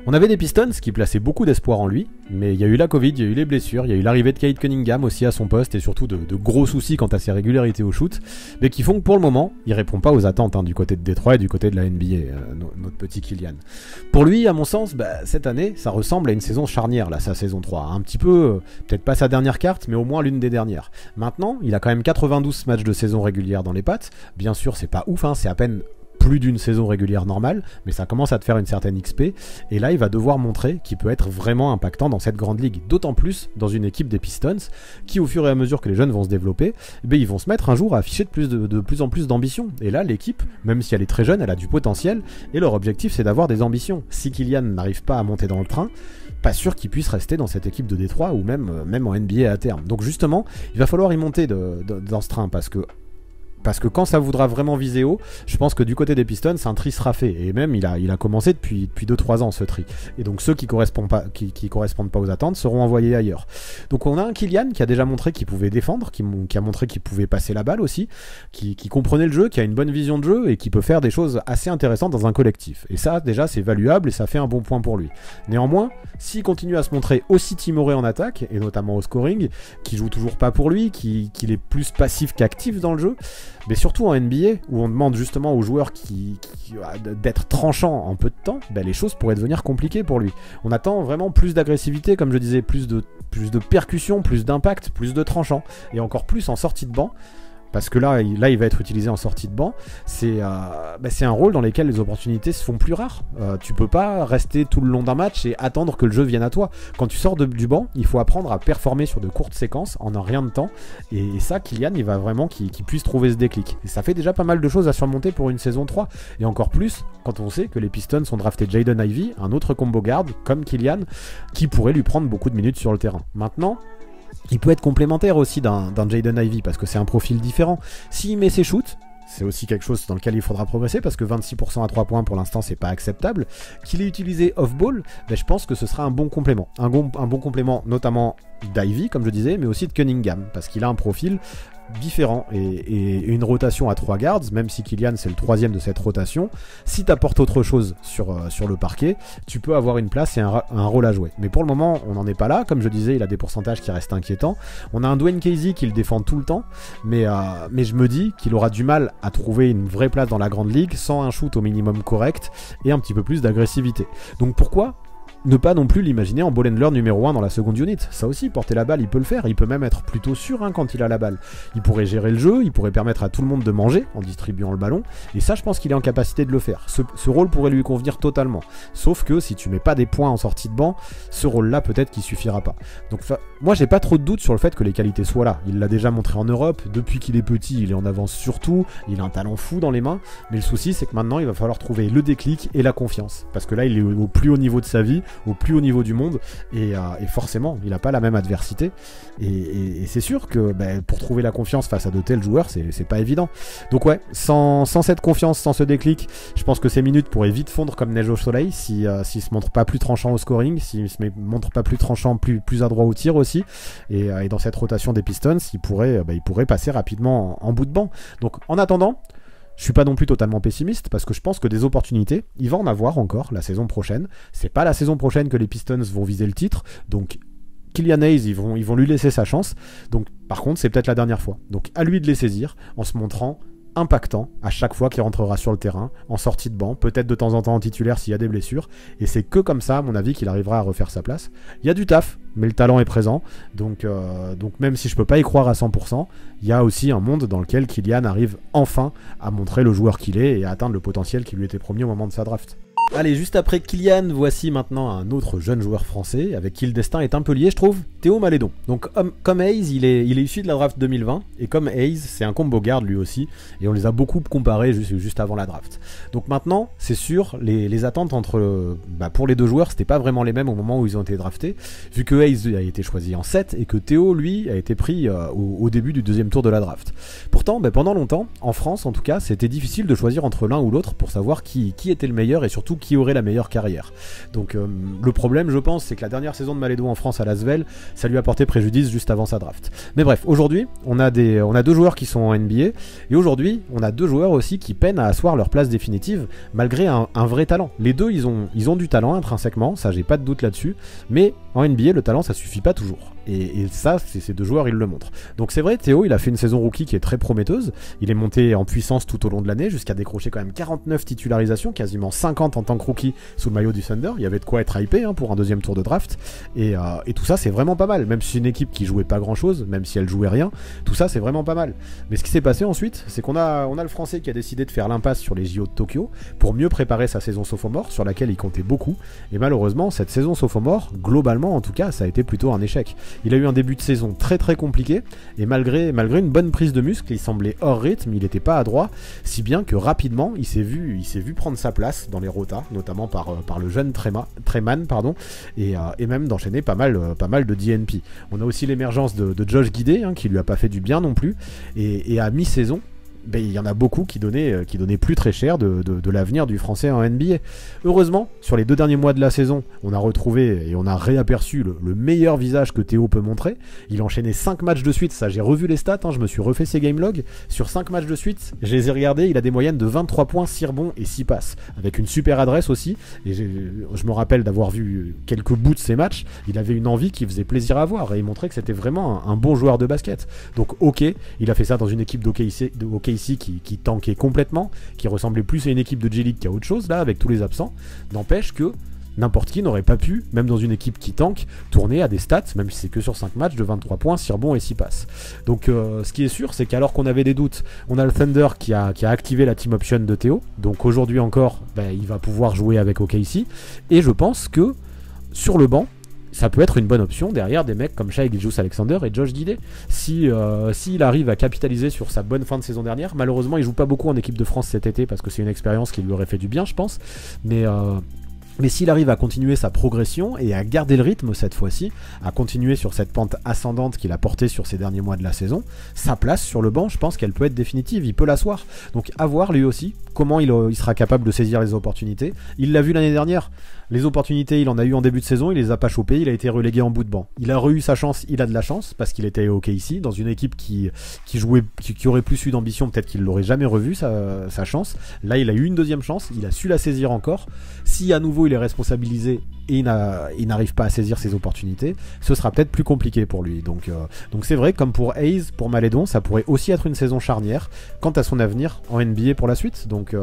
On avait des Pistons qui plaçaient beaucoup d'espoir en lui, mais il y a eu la Covid, il y a eu les blessures, il y a eu l'arrivée de Cade Cunningham aussi à son poste, et surtout de gros soucis quant à ses régularités au shoot, mais qui font que pour le moment, il répond pas aux attentes du côté de Détroit et du côté de la NBA, notre petit Killian. Pour lui, à mon sens, cette année, ça ressemble à une saison charnière, là, sa saison 3. Un petit peu, peut-être pas sa dernière carte, mais au moins l'une des dernières. Maintenant, il a quand même 92 matchs de saison régulière dans les pattes. Bien sûr, c'est pas ouf, c'est à peine plus d'une saison régulière normale, mais ça commence à te faire une certaine XP, et là il va devoir montrer qu'il peut être vraiment impactant dans cette grande ligue, d'autant plus dans une équipe des Pistons, qui au fur et à mesure que les jeunes vont se développer, ils vont se mettre un jour à afficher de plus en plus d'ambition, et là l'équipe, même si elle est très jeune, elle a du potentiel, et leur objectif c'est d'avoir des ambitions. Si Killian n'arrive pas à monter dans le train, pas sûr qu'il puisse rester dans cette équipe de Détroit, ou même en NBA à terme. Donc justement, il va falloir y monter dans ce train, parce que quand ça voudra vraiment viser haut, je pense que du côté des Pistons, un tri sera fait. Et même, il a commencé depuis 2-3 ans ce tri. Et donc ceux qui correspondent pas aux attentes seront envoyés ailleurs. Donc on a un Killian qui a déjà montré qu'il pouvait défendre, qui a montré qu'il pouvait passer la balle aussi, qui comprenait le jeu, qui a une bonne vision de jeu et qui peut faire des choses assez intéressantes dans un collectif. Et ça, déjà, c'est valuable et ça fait un bon point pour lui. Néanmoins, s'il continue à se montrer aussi timoré en attaque, et notamment au scoring, qui joue toujours pas pour lui, qu'il est plus passif qu'actif dans le jeu, mais surtout en NBA, où on demande justement aux joueurs d'être tranchants en peu de temps, les choses pourraient devenir compliquées pour lui. On attend vraiment plus d'agressivité, comme je disais, plus de percussion, plus d'impact, plus de tranchants, et encore plus en sortie de banc. Parce que là, il va être utilisé en sortie de banc. C'est un rôle dans lequel les opportunités se font plus rares. Tu peux pas rester tout le long d'un match et attendre que le jeu vienne à toi. Quand tu sors du banc, il faut apprendre à performer sur de courtes séquences en un rien de temps. Et ça, Killian, il va vraiment qu'il puisse trouver ce déclic. Et ça fait déjà pas mal de choses à surmonter pour une saison 3. Et encore plus quand on sait que les Pistons ont drafté Jaden Ivey, un autre combo guard comme Killian, qui pourrait lui prendre beaucoup de minutes sur le terrain. Maintenant, il peut être complémentaire aussi d'un Jaden Ivey parce que c'est un profil différent. S'il met ses shoots, c'est aussi quelque chose dans lequel il faudra progresser parce que 26% à 3 points pour l'instant c'est pas acceptable. Qu'il est utilisé off-ball, je pense que ce sera un bon complément. Un bon complément notamment d'Ivey comme je disais, mais aussi de Cunningham parce qu'il a un profil différent et une rotation à 3 guards, même si Kylian c'est le troisième de cette rotation, si tu apportes autre chose sur le parquet, tu peux avoir une place et un rôle à jouer. Mais pour le moment, on n'en est pas là. Comme je disais, il a des pourcentages qui restent inquiétants. On a un Dwayne Casey qui le défend tout le temps, mais je me dis qu'il aura du mal à trouver une vraie place dans la grande ligue sans un shoot au minimum correct et un petit peu plus d'agressivité. Donc pourquoi ne pas non plus l'imaginer en ball handler numéro 1 dans la seconde unit? Ça aussi, porter la balle, il peut le faire. Il peut même être plutôt sûr quand il a la balle. Il pourrait gérer le jeu, il pourrait permettre à tout le monde de manger en distribuant le ballon. Et ça, je pense qu'il est en capacité de le faire. Ce rôle pourrait lui convenir totalement. Sauf que si tu mets pas des points en sortie de banc, ce rôle-là, peut-être qu'il suffira pas. Donc moi, j'ai pas trop de doute sur le fait que les qualités soient là. Il l'a déjà montré en Europe. Depuis qu'il est petit, il est en avance surtout. Il a un talent fou dans les mains. Mais le souci, c'est que maintenant, il va falloir trouver le déclic et la confiance. Parce que là, il est au plus haut niveau de sa vie, au plus haut niveau du monde, et forcément il n'a pas la même adversité, et c'est sûr que pour trouver la confiance face à de tels joueurs, c'est pas évident. Donc ouais, sans cette confiance, sans ce déclic, je pense que ces minutes pourraient vite fondre comme neige au soleil s'il se montre pas plus tranchant au scoring, s'il se montre pas plus tranchant, plus adroit au tir aussi, et dans cette rotation des Pistons, il pourrait passer rapidement en bout de banc. Donc en attendant, je suis pas non plus totalement pessimiste parce que je pense que des opportunités, il va en avoir encore la saison prochaine. C'est pas la saison prochaine que les Pistons vont viser le titre, donc Killian Hayes, ils vont lui laisser sa chance. Donc par contre, c'est peut-être la dernière fois. Donc à lui de les saisir en se montrant impactant à chaque fois qu'il rentrera sur le terrain, en sortie de banc, peut-être de temps en temps en titulaire s'il y a des blessures, et c'est que comme ça, à mon avis, qu'il arrivera à refaire sa place. Il y a du taf, mais le talent est présent, donc même si je peux pas y croire à 100%, il y a aussi un monde dans lequel Kylian arrive enfin à montrer le joueur qu'il est et à atteindre le potentiel qui lui était promis au moment de sa draft. Allez, juste après Kylian, voici maintenant un autre jeune joueur français avec qui le destin est un peu lié, je trouve, Théo Malédon. Donc comme Hayes, il est issu de la draft 2020, et comme Hayes, c'est un combo guard lui aussi, et on les a beaucoup comparés juste avant la draft. Donc maintenant, c'est sûr, les attentes pour les deux joueurs, c'était pas vraiment les mêmes au moment où ils ont été draftés, vu que Hayes a été choisi en 7 et que Théo, lui, a été pris au début du deuxième tour de la draft. Pourtant, pendant longtemps, en France en tout cas, c'était difficile de choisir entre l'un ou l'autre pour savoir qui était le meilleur et surtout qui aurait la meilleure carrière. Donc le problème, je pense, c'est que la dernière saison de Malédon en France à Lasvel, ça lui a porté préjudice juste avant sa draft. Mais bref, aujourd'hui, on a deux joueurs qui sont en NBA, et aujourd'hui, on a deux joueurs aussi qui peinent à asseoir leur place définitive, malgré un vrai talent. Les deux, ils ont du talent intrinsèquement, ça j'ai pas de doute là-dessus, mais en NBA, le talent, ça suffit pas toujours. Et ça, ces deux joueurs, ils le montrent. Donc c'est vrai, Théo, il a fait une saison rookie qui est très prometteuse. Il est monté en puissance tout au long de l'année, jusqu'à décrocher quand même 49 titularisations, quasiment 50 en tant que rookie sous le maillot du Thunder. Il y avait de quoi être hypé pour un deuxième tour de draft. Et tout ça, c'est vraiment pas mal. Même si c'est une équipe qui jouait pas grand-chose, même si elle jouait rien, tout ça, c'est vraiment pas mal. Mais ce qui s'est passé ensuite, c'est qu'on a le Français qui a décidé de faire l'impasse sur les JO de Tokyo pour mieux préparer sa saison sophomore, sur laquelle il comptait beaucoup. Et malheureusement, cette saison sophomore, globalement en tout cas, ça a été plutôt un échec. Il a eu un début de saison très très compliqué, et malgré une bonne prise de muscle, il semblait hors rythme, il n'était pas adroit, si bien que rapidement il s'est vu prendre sa place dans les rotas, notamment par le jeune Treman, et même d'enchaîner pas mal de DNP. On a aussi l'émergence de Josh Giddey, qui lui a pas fait du bien non plus, et à mi-saison, il y en a beaucoup qui donnaient plus très cher de l'avenir du français en NBA. Heureusement, sur les 2 derniers mois de la saison, on a retrouvé et on a réaperçu le meilleur visage que Théo peut montrer. Il a enchaîné 5 matchs de suite, ça j'ai revu les stats, je me suis refait ses game logs. Sur 5 matchs de suite, je les ai regardés, il a des moyennes de 23 points, 6 rebonds et 6 passes, avec une super adresse aussi. Et je me rappelle d'avoir vu quelques bouts de ces matchs, il avait une envie qui faisait plaisir à voir, et il montrait que c'était vraiment un bon joueur de basket. Donc ok, il a fait ça dans une équipe d'OKC qui tankait complètement, qui ressemblait plus à une équipe de J-League qu'à autre chose, là, avec tous les absents. N'empêche que n'importe qui n'aurait pas pu, même dans une équipe qui tank, tourner à des stats, même si c'est que sur 5 matchs, de 23 points, 6 rebonds et 6 passes. Donc ce qui est sûr, c'est qu'alors qu'on avait des doutes, on a le Thunder qui a activé la team option de Théo, donc aujourd'hui encore, il va pouvoir jouer avec OKC, et je pense que sur le banc, ça peut être une bonne option derrière des mecs comme Shai Gilgeous-Alexander et Josh Giddey. S'il arrive à capitaliser sur sa bonne fin de saison dernière, malheureusement il joue pas beaucoup en équipe de France cet été parce que c'est une expérience qui lui aurait fait du bien, je pense. Mais s'il arrive à continuer sa progression et à garder le rythme cette fois-ci, à continuer sur cette pente ascendante qu'il a portée sur ces derniers mois de la saison, sa place sur le banc, je pense qu'elle peut être définitive, il peut l'asseoir. Donc à voir lui aussi comment il sera capable de saisir les opportunités. Il l'a vu l'année dernière. Les opportunités, il en a eu en début de saison, il les a pas chopées, il a été relégué en bout de banc. Il a eu sa chance, il a de la chance, parce qu'il était OK ici, dans une équipe qui aurait plus eu d'ambition, peut-être qu'il l'aurait jamais revu, sa chance. Là, il a eu une deuxième chance, il a su la saisir encore. Si à nouveau il est responsabilisé et il n'arrive pas à saisir ses opportunités, ce sera peut-être plus compliqué pour lui. Donc c'est vrai, comme pour Hayes, pour Malédon, ça pourrait aussi être une saison charnière quant à son avenir en NBA pour la suite. Donc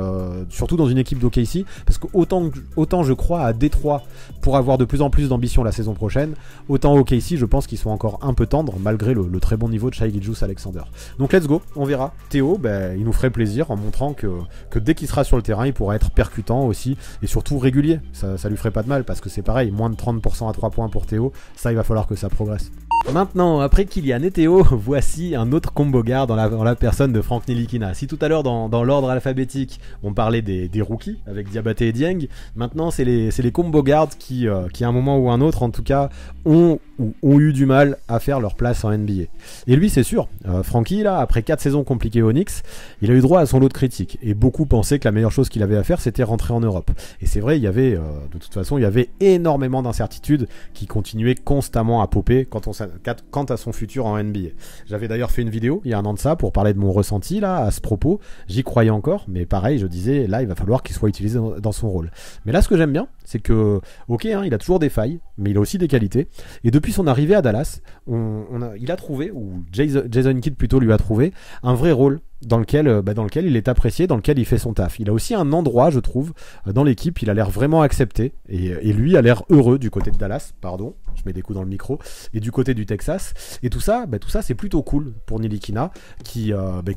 surtout dans une équipe d'OKC, parce que autant je crois à Détroit pour avoir de plus en plus d'ambition la saison prochaine, autant OKC je pense qu'ils sont encore un peu tendres malgré le très bon niveau de Shai Gilgeous-Alexander. Donc let's go, on verra. Théo, il nous ferait plaisir en montrant que dès qu'il sera sur le terrain, il pourra être percutant aussi et surtout régulier. Ça lui ferait pas de mal parce que c'est pareil, moins de 30% à 3 points pour Théo, ça il va falloir que ça progresse. Maintenant, après Kylian et Théo, voici un autre combo guard dans la personne de Frank Ntilikina. Si tout à l'heure dans l'ordre alphabétique, on parlait des rookies avec Diabaté et Dieng, maintenant c'est les combo guards qui à un moment ou un autre en tout cas ont eu du mal à faire leur place en NBA. Et lui c'est sûr, Frankie là, après 4 saisons compliquées au Knicks, il a eu droit à son lot de critiques et beaucoup pensaient que la meilleure chose qu'il avait à faire c'était rentrer en Europe. Et c'est vrai, il y avait de toute façon il y avait énormément d'incertitudes qui continuaient constamment à popper quant à son futur en NBA. J'avais d'ailleurs fait une vidéo il y a un an de ça pour parler de mon ressenti là à ce propos. J'y croyais encore, mais pareil, je disais là il va falloir qu'il soit utilisé dans son rôle. Mais là ce que j'aime bien, c'est que ok, il a toujours des failles, mais il a aussi des qualités. Et depuis son arrivée à Dallas, il a trouvé, ou Jason Kidd plutôt lui a trouvé, un vrai rôle dans lequel il est apprécié, dans lequel il fait son taf. Il a aussi un endroit, je trouve, dans l'équipe, il a l'air vraiment accepté, et lui a l'air heureux du côté de Dallas, pardon, je mets des coups dans le micro, et du côté du Texas, et tout ça c'est plutôt cool pour Ntilikina, qui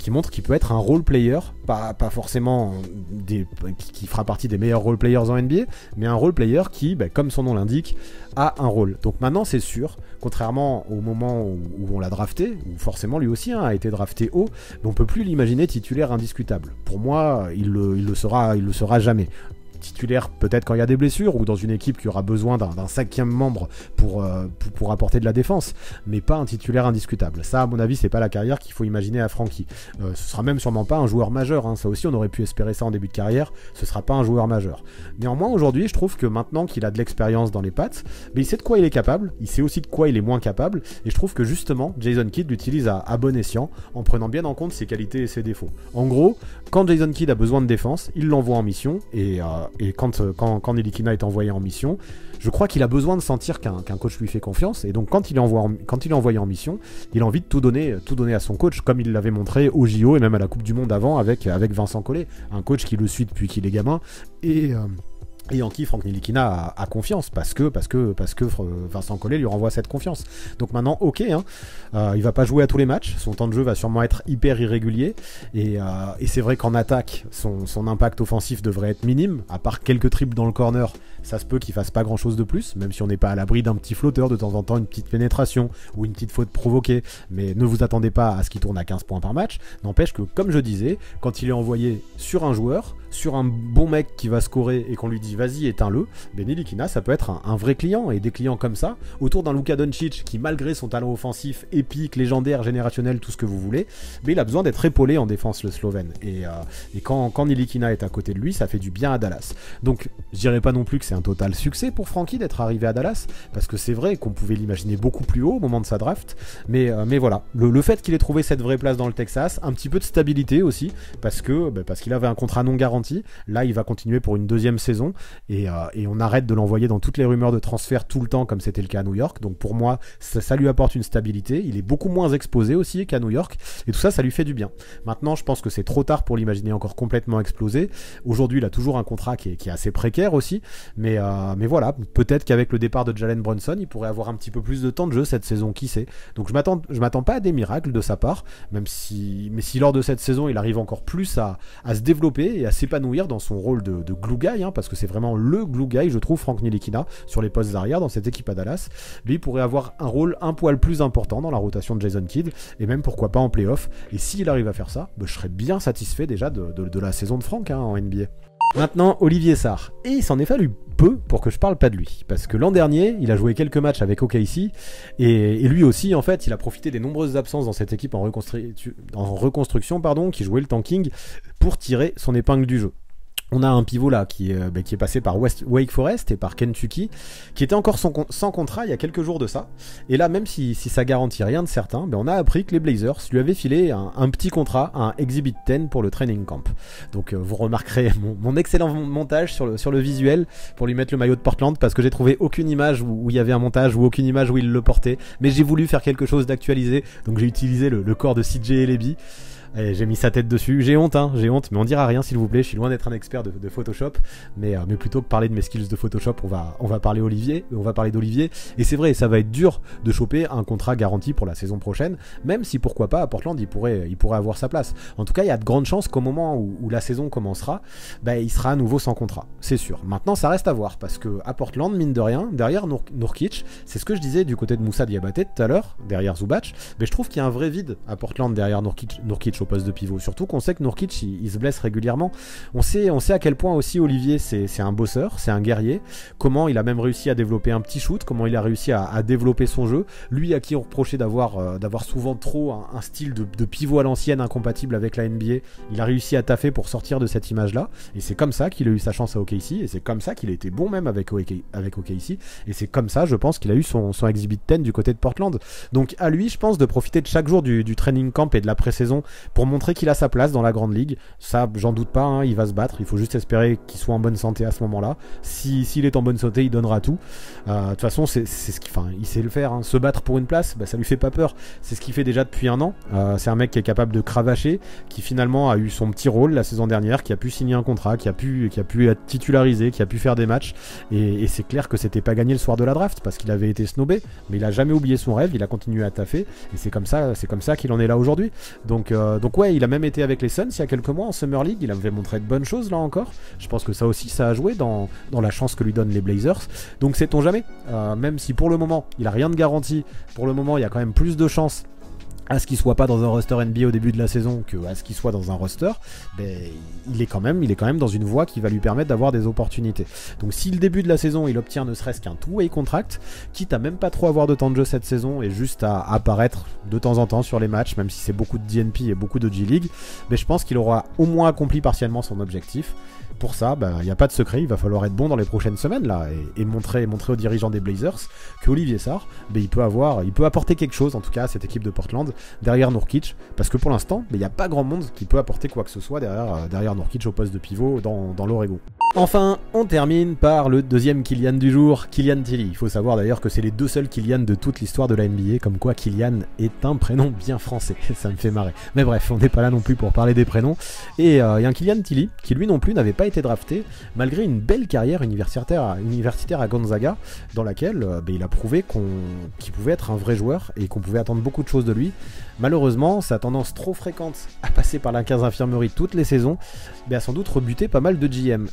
montre qu'il peut être un role player, pas forcément qui fera partie des meilleurs role players en NBA, mais un role player qui, comme son nom l'indique, a un rôle. Donc maintenant c'est sûr, contrairement au moment où on l'a drafté, où forcément lui aussi a été drafté haut, mais on peut plus l'imaginer titulaire indiscutable. Pour moi, il le sera jamais. Titulaire peut-être quand il y a des blessures ou dans une équipe qui aura besoin d'un cinquième membre pour apporter de la défense, mais pas un titulaire indiscutable. Ça, à mon avis, c'est pas la carrière qu'il faut imaginer à Frankie. Ce sera même sûrement pas un joueur majeur, ça aussi on aurait pu espérer ça en début de carrière, ce sera pas un joueur majeur. Néanmoins, aujourd'hui, je trouve que maintenant qu'il a de l'expérience dans les pattes, il sait de quoi il est capable, il sait aussi de quoi il est moins capable, et je trouve que justement, Jason Kidd l'utilise à bon escient, en prenant bien en compte ses qualités et ses défauts. En gros, quand Jason Kidd a besoin de défense, il l'envoie en mission, et quand Ntilikina est envoyé en mission, je crois qu'il a besoin de sentir qu'un coach lui fait confiance, et donc quand il est envoyé en mission, il a envie de tout donner à son coach, comme il l'avait montré au JO et même à la Coupe du Monde avant avec Vincent Collet, un coach qui le suit depuis qu'il est gamin, et en qui Frank Ntilikina a confiance, parce que Vincent Collet lui renvoie cette confiance. Donc maintenant, ok, il va pas jouer à tous les matchs, son temps de jeu va sûrement être hyper irrégulier, et c'est vrai qu'en attaque, son impact offensif devrait être minime, à part quelques triples dans le corner, ça se peut qu'il fasse pas grand chose de plus, même si on n'est pas à l'abri d'un petit flotteur, de temps en temps une petite pénétration, ou une petite faute provoquée, mais ne vous attendez pas à ce qu'il tourne à 15 points par match. N'empêche que, comme je disais, quand il est envoyé sur un joueur, sur un bon mec qui va scorer et qu'on lui dit vas-y éteins-le, Ntilikina ça peut être un vrai client, et des clients comme ça autour d'un Luka Doncic qui, malgré son talent offensif épique, légendaire, générationnel, tout ce que vous voulez, mais il a besoin d'être épaulé en défense, le Slovène, et quand Ntilikina est à côté de lui, ça fait du bien à Dallas. Donc je dirais pas non plus que c'est un total succès pour Frankie d'être arrivé à Dallas, parce que c'est vrai qu'on pouvait l'imaginer beaucoup plus haut au moment de sa draft, mais voilà, le fait qu'il ait trouvé cette vraie place dans le Texas, un petit peu de stabilité aussi, parce qu'il avait un contrat non garanti, là il va continuer pour une deuxième saison, et on arrête de l'envoyer dans toutes les rumeurs de transfert tout le temps comme c'était le cas à New York. Donc pour moi ça lui apporte une stabilité, il est beaucoup moins exposé aussi qu'à New York, et tout ça, ça lui fait du bien. Maintenant je pense que c'est trop tard pour l'imaginer encore complètement explosé. Aujourd'hui il a toujours un contrat qui est assez précaire aussi, mais voilà, peut-être qu'avec le départ de Jalen Brunson il pourrait avoir un petit peu plus de temps de jeu cette saison, qui sait. Donc je m'attends pas à des miracles de sa part, mais si lors de cette saison il arrive encore plus à se développer et à s'épanouir dans son rôle de glue guy, parce que c'est vraiment le glue guy, je trouve, Frank Ntilikina, sur les postes arrière dans cette équipe à Dallas, lui pourrait avoir un rôle un poil plus important dans la rotation de Jason Kidd, et même pourquoi pas en playoff. Et s'il arrive à faire ça, je serais bien satisfait déjà de la saison de Frank en NBA. Maintenant, Olivier Sarr. Et il s'en est fallu peu pour que je parle pas de lui, parce que l'an dernier, il a joué quelques matchs avec OKC, et lui aussi, en fait, il a profité des nombreuses absences dans cette équipe en reconstruction, qui jouait le tanking, pour tirer son épingle du jeu. On a un pivot là qui est passé par Wake Forest et par Kentucky, qui était encore sans contrat il y a quelques jours de ça. Et là, même si ça garantit rien de certain, on a appris que les Blazers lui avaient filé un petit contrat, un Exhibit 10 pour le training camp. Donc vous remarquerez mon excellent montage sur le visuel pour lui mettre le maillot de Portland, parce que j'ai trouvé aucune image où il y avait un montage ou aucune image où il le portait. Mais j'ai voulu faire quelque chose d'actualisé, donc j'ai utilisé le corps de CJ Elleby. Et j'ai mis sa tête dessus, j'ai honte, mais on dira rien s'il vous plaît, je suis loin d'être un expert de Photoshop, mais plutôt que parler de mes skills de Photoshop, on va parler d'Olivier, et c'est vrai, ça va être dur de choper un contrat garanti pour la saison prochaine, même si pourquoi pas à Portland il pourrait avoir sa place. En tout cas, il y a de grandes chances qu'au moment où la saison commencera, il sera à nouveau sans contrat, c'est sûr. Maintenant, ça reste à voir, parce que à Portland, mine de rien, derrière Nurkic, c'est ce que je disais du côté de Moussa Diabaté tout à l'heure, derrière Zubac, mais je trouve qu'il y a un vrai vide à Portland derrière Nurkic au poste de pivot, surtout qu'on sait que Nurkic il se blesse régulièrement. On sait à quel point aussi Olivier c'est un bosseur, c'est un guerrier, comment il a même réussi à développer un petit shoot, comment il a réussi à développer son jeu, lui à qui on reprochait d'avoir souvent trop un style de pivot à l'ancienne incompatible avec la NBA, il a réussi à taffer pour sortir de cette image là, et c'est comme ça qu'il a eu sa chance à OKC, et c'est comme ça qu'il a été bon même avec OKC, et c'est comme ça je pense qu'il a eu son Exhibit 10 du côté de Portland. Donc à lui je pense de profiter de chaque jour du training camp et de la pré-saison pour montrer qu'il a sa place dans la grande ligue. Ça, j'en doute pas, il va se battre. Il faut juste espérer qu'il soit en bonne santé à ce moment-là. S'il est en bonne santé, il donnera tout. De toute façon, c'est ce qu'il, il sait le faire. Se battre pour une place, ça lui fait pas peur. C'est ce qu'il fait déjà depuis un an. C'est un mec qui est capable de cravacher, qui finalement a eu son petit rôle la saison dernière, qui a pu signer un contrat, qui a pu être titularisé, qui a pu faire des matchs. Et c'est clair que c'était pas gagné le soir de la draft parce qu'il avait été snobé, mais il a jamais oublié son rêve. Il a continué à taffer et c'est comme ça qu'il en est là aujourd'hui. Donc ouais, il a même été avec les Suns il y a quelques mois en Summer League, il avait montré de bonnes choses là encore. Je pense que ça aussi ça a joué dans la chance que lui donnent les Blazers. Donc sait-on jamais, même si pour le moment il a rien de garanti, pour le moment il y a quand même plus de chances à ce qu'il soit pas dans un roster NBA au début de la saison que à ce qu'il soit dans un roster, il est quand même dans une voie qui va lui permettre d'avoir des opportunités. Donc si le début de la saison il obtient ne serait-ce qu'un two-way contract, quitte à même pas trop avoir de temps de jeu cette saison et juste à apparaître de temps en temps sur les matchs, même si c'est beaucoup de DNP et beaucoup de G-League, je pense qu'il aura au moins accompli partiellement son objectif. Pour ça, il n'y a pas de secret, il va falloir être bon dans les prochaines semaines là et montrer aux dirigeants des Blazers que Olivier Sarr, il peut apporter quelque chose en tout cas à cette équipe de Portland derrière Nurkic, parce que pour l'instant, il n'y a pas grand monde qui peut apporter quoi que ce soit derrière Nurkic au poste de pivot dans l'Oregon. Enfin, on termine par le deuxième Kylian du jour, Kylian Tilly. Il faut savoir d'ailleurs que c'est les deux seuls Kylian de toute l'histoire de la NBA, comme quoi Kylian est un prénom bien français, ça me fait marrer. Mais bref, on n'est pas là non plus pour parler des prénoms. Et il y a un Kylian Tilly qui lui non plus n'avait pas été drafté, malgré une belle carrière universitaire à Gonzaga, dans laquelle il a prouvé qu'il pouvait être un vrai joueur et qu'on pouvait attendre beaucoup de choses de lui. Malheureusement, sa tendance trop fréquente à passer par la case infirmerie toutes les saisons a sans doute rebuté pas mal de GM.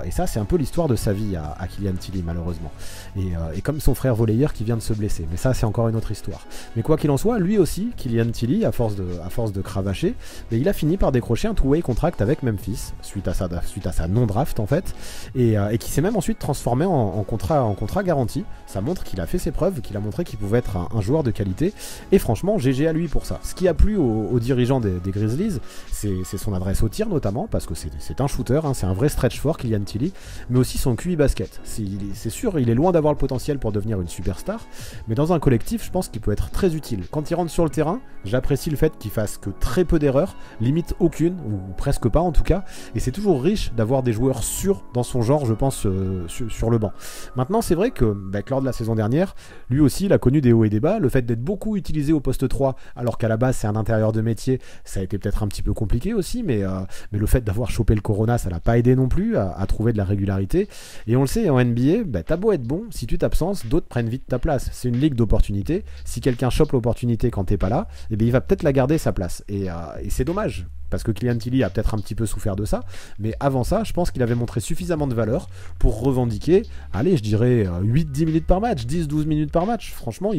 Et ça, c'est un peu l'histoire de sa vie à Kylian Tilly, malheureusement. Et comme son frère volleyeur qui vient de se blesser. Mais ça, c'est encore une autre histoire. Mais quoi qu'il en soit, lui aussi, Kylian Tilly, à force de cravacher, il a fini par décrocher un two-way contract avec Memphis, suite à sa non-draft en fait, et qui s'est même ensuite transformé en contrat garanti. Ça montre qu'il a fait ses preuves, qu'il a montré qu'il pouvait être un joueur de qualité. Et franchement, GG à lui pour ça. Ce qui a plu aux dirigeants des Grizzlies, c'est son adresse au tir notamment, parce que c'est un shooter, c'est un vrai stretch fort Kylian Tilly, mais aussi son QI basket. C'est sûr, il est loin d'avoir le potentiel pour devenir une superstar, mais dans un collectif, je pense qu'il peut être très utile. Quand il rentre sur le terrain, j'apprécie le fait qu'il fasse que très peu d'erreurs, limite aucune, ou presque pas en tout cas, et c'est toujours riche d'avoir des joueurs sûrs dans son genre, je pense, sur le banc. Maintenant, c'est vrai que lors de la saison dernière, lui aussi, il a connu des hauts et des bas. Le fait d'être beaucoup utilisé au poste 3, alors qu'à la base, c'est un intérieur de métier, ça a été peut-être un petit peu compliqué aussi, mais le fait d'avoir chopé le corona, ça l'a pas aidé non plus à trouver de la régularité. Et on le sait, en NBA, t'as beau être bon, si tu t'absentes, d'autres prennent vite ta place. C'est une ligue d'opportunités. Si quelqu'un chope l'opportunité quand t'es pas là, il va peut-être la garder sa place. Et c'est dommage, parce que Kylian Tilly a peut-être un petit peu souffert de ça, mais avant ça, je pense qu'il avait montré suffisamment de valeur pour revendiquer, allez, je dirais 8-10 minutes par match, 10-12 minutes par match. Franchement,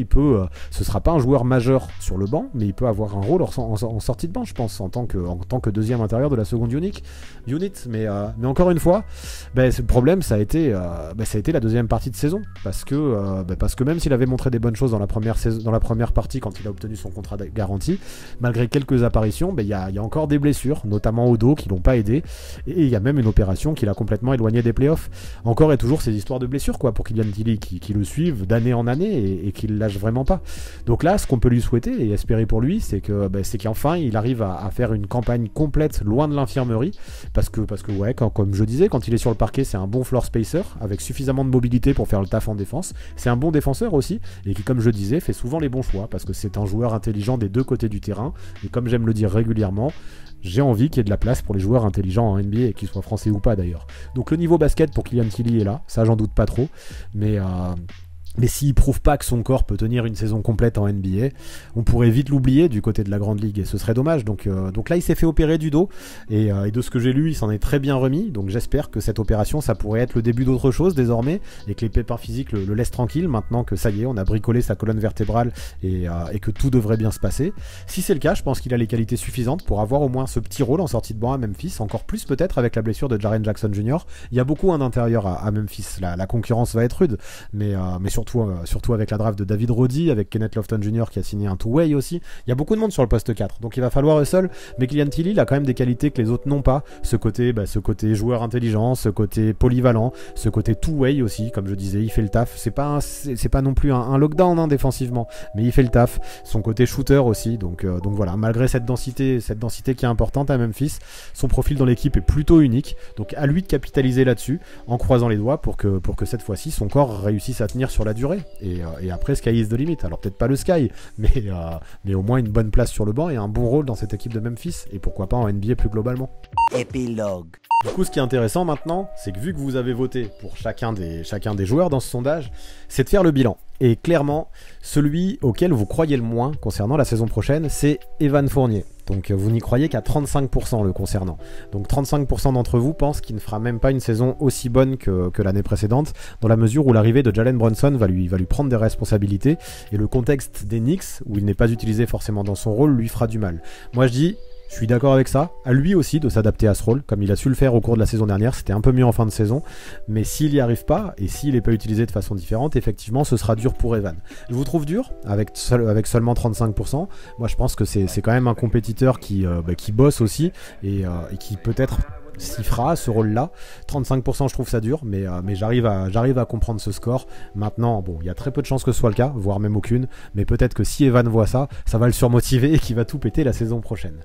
ce sera pas un joueur majeur sur le banc, mais il peut avoir un rôle en sortie de banc, je pense, en tant que deuxième intérieur de la seconde unit. Mais encore une fois, le problème, ça a été la deuxième partie de saison, parce que même s'il avait montré des bonnes choses dans la première partie, quand il a obtenu son contrat garanti, malgré quelques apparitions, il y a encore des blessures, notamment au dos, qui l'ont pas aidé, et il y a même une opération qui l'a complètement éloigné des playoffs. Encore et toujours ces histoires de blessures quoi, pour Kylian Tilly qui le suivent d'année en année et qui le lâche vraiment pas. Donc là, ce qu'on peut lui souhaiter et espérer pour lui, c'est qu'enfin il arrive à faire une campagne complète loin de l'infirmerie, parce que ouais, comme je disais, quand il est sur le parquet, c'est un bon floor spacer avec suffisamment de mobilité pour faire le taf en défense. C'est un bon défenseur aussi, et qui, comme je disais, fait souvent les bons choix, parce que c'est un joueur intelligent des deux côtés du terrain, et comme j'aime le dire régulièrement, j'ai envie qu'il y ait de la place pour les joueurs intelligents en NBA, qu'ils soient français ou pas d'ailleurs. Donc le niveau basket pour Kylian Tilly est là, ça j'en doute pas trop, mais s'il prouve pas que son corps peut tenir une saison complète en NBA, on pourrait vite l'oublier du côté de la Grande Ligue, et ce serait dommage. Donc là, il s'est fait opérer du dos, et de ce que j'ai lu, il s'en est très bien remis. Donc j'espère que cette opération, ça pourrait être le début d'autre chose désormais, et que les pépins physiques le laissent tranquille, maintenant que ça y est, on a bricolé sa colonne vertébrale, et que tout devrait bien se passer. Si c'est le cas, je pense qu'il a les qualités suffisantes pour avoir au moins ce petit rôle en sortie de banc à Memphis, encore plus peut-être avec la blessure de Jaren Jackson Jr. Il y a beaucoup d'intérieur à Memphis, la concurrence va être rude, mais surtout avec la draft de David Roddy, avec Kenneth Lofton Jr. qui a signé un two-way aussi. Il y a beaucoup de monde sur le poste 4, donc il va falloir Russell, mais Kylian Tilly, il a quand même des qualités que les autres n'ont pas. Ce côté joueur intelligent, ce côté polyvalent, ce côté two-way aussi, comme je disais, il fait le taf. C'est pas non plus un lockdown hein, défensivement, mais il fait le taf. Son côté shooter aussi, donc voilà, malgré cette densité qui est importante à Memphis, son profil dans l'équipe est plutôt unique, donc à lui de capitaliser là-dessus, en croisant les doigts pour que cette fois-ci, son corps réussisse à tenir sur la durée. Et après, sky is the limit. Alors peut-être pas le sky, mais au moins une bonne place sur le banc et un bon rôle dans cette équipe de Memphis, et pourquoi pas en NBA plus globalement. Épilogue. Du coup, ce qui est intéressant maintenant, c'est que vu que vous avez voté pour chacun des joueurs dans ce sondage, c'est de faire le bilan. Et clairement, celui auquel vous croyez le moins concernant la saison prochaine, c'est Evan Fournier. Donc vous n'y croyez qu'à 35% le concernant. Donc 35% d'entre vous pensent qu'il ne fera même pas une saison aussi bonne que l'année précédente, dans la mesure où l'arrivée de Jalen Brunson va lui prendre des responsabilités, et le contexte des Knicks, où il n'est pas utilisé forcément dans son rôle, lui fera du mal. Moi je dis... Je suis d'accord avec ça, à lui aussi de s'adapter à ce rôle, comme il a su le faire au cours de la saison dernière, c'était un peu mieux en fin de saison, mais s'il n'y arrive pas, et s'il n'est pas utilisé de façon différente, effectivement ce sera dur pour Evan. Je vous trouve dur, avec seulement 35%, moi je pense que c'est quand même un compétiteur qui bosse aussi, et qui peut-être s'y fera ce rôle-là. 35% je trouve ça dur, mais j'arrive à comprendre ce score. Maintenant, bon, il y a très peu de chances que ce soit le cas, voire même aucune, mais peut-être que si Evan voit ça, ça va le surmotiver et qu'il va tout péter la saison prochaine.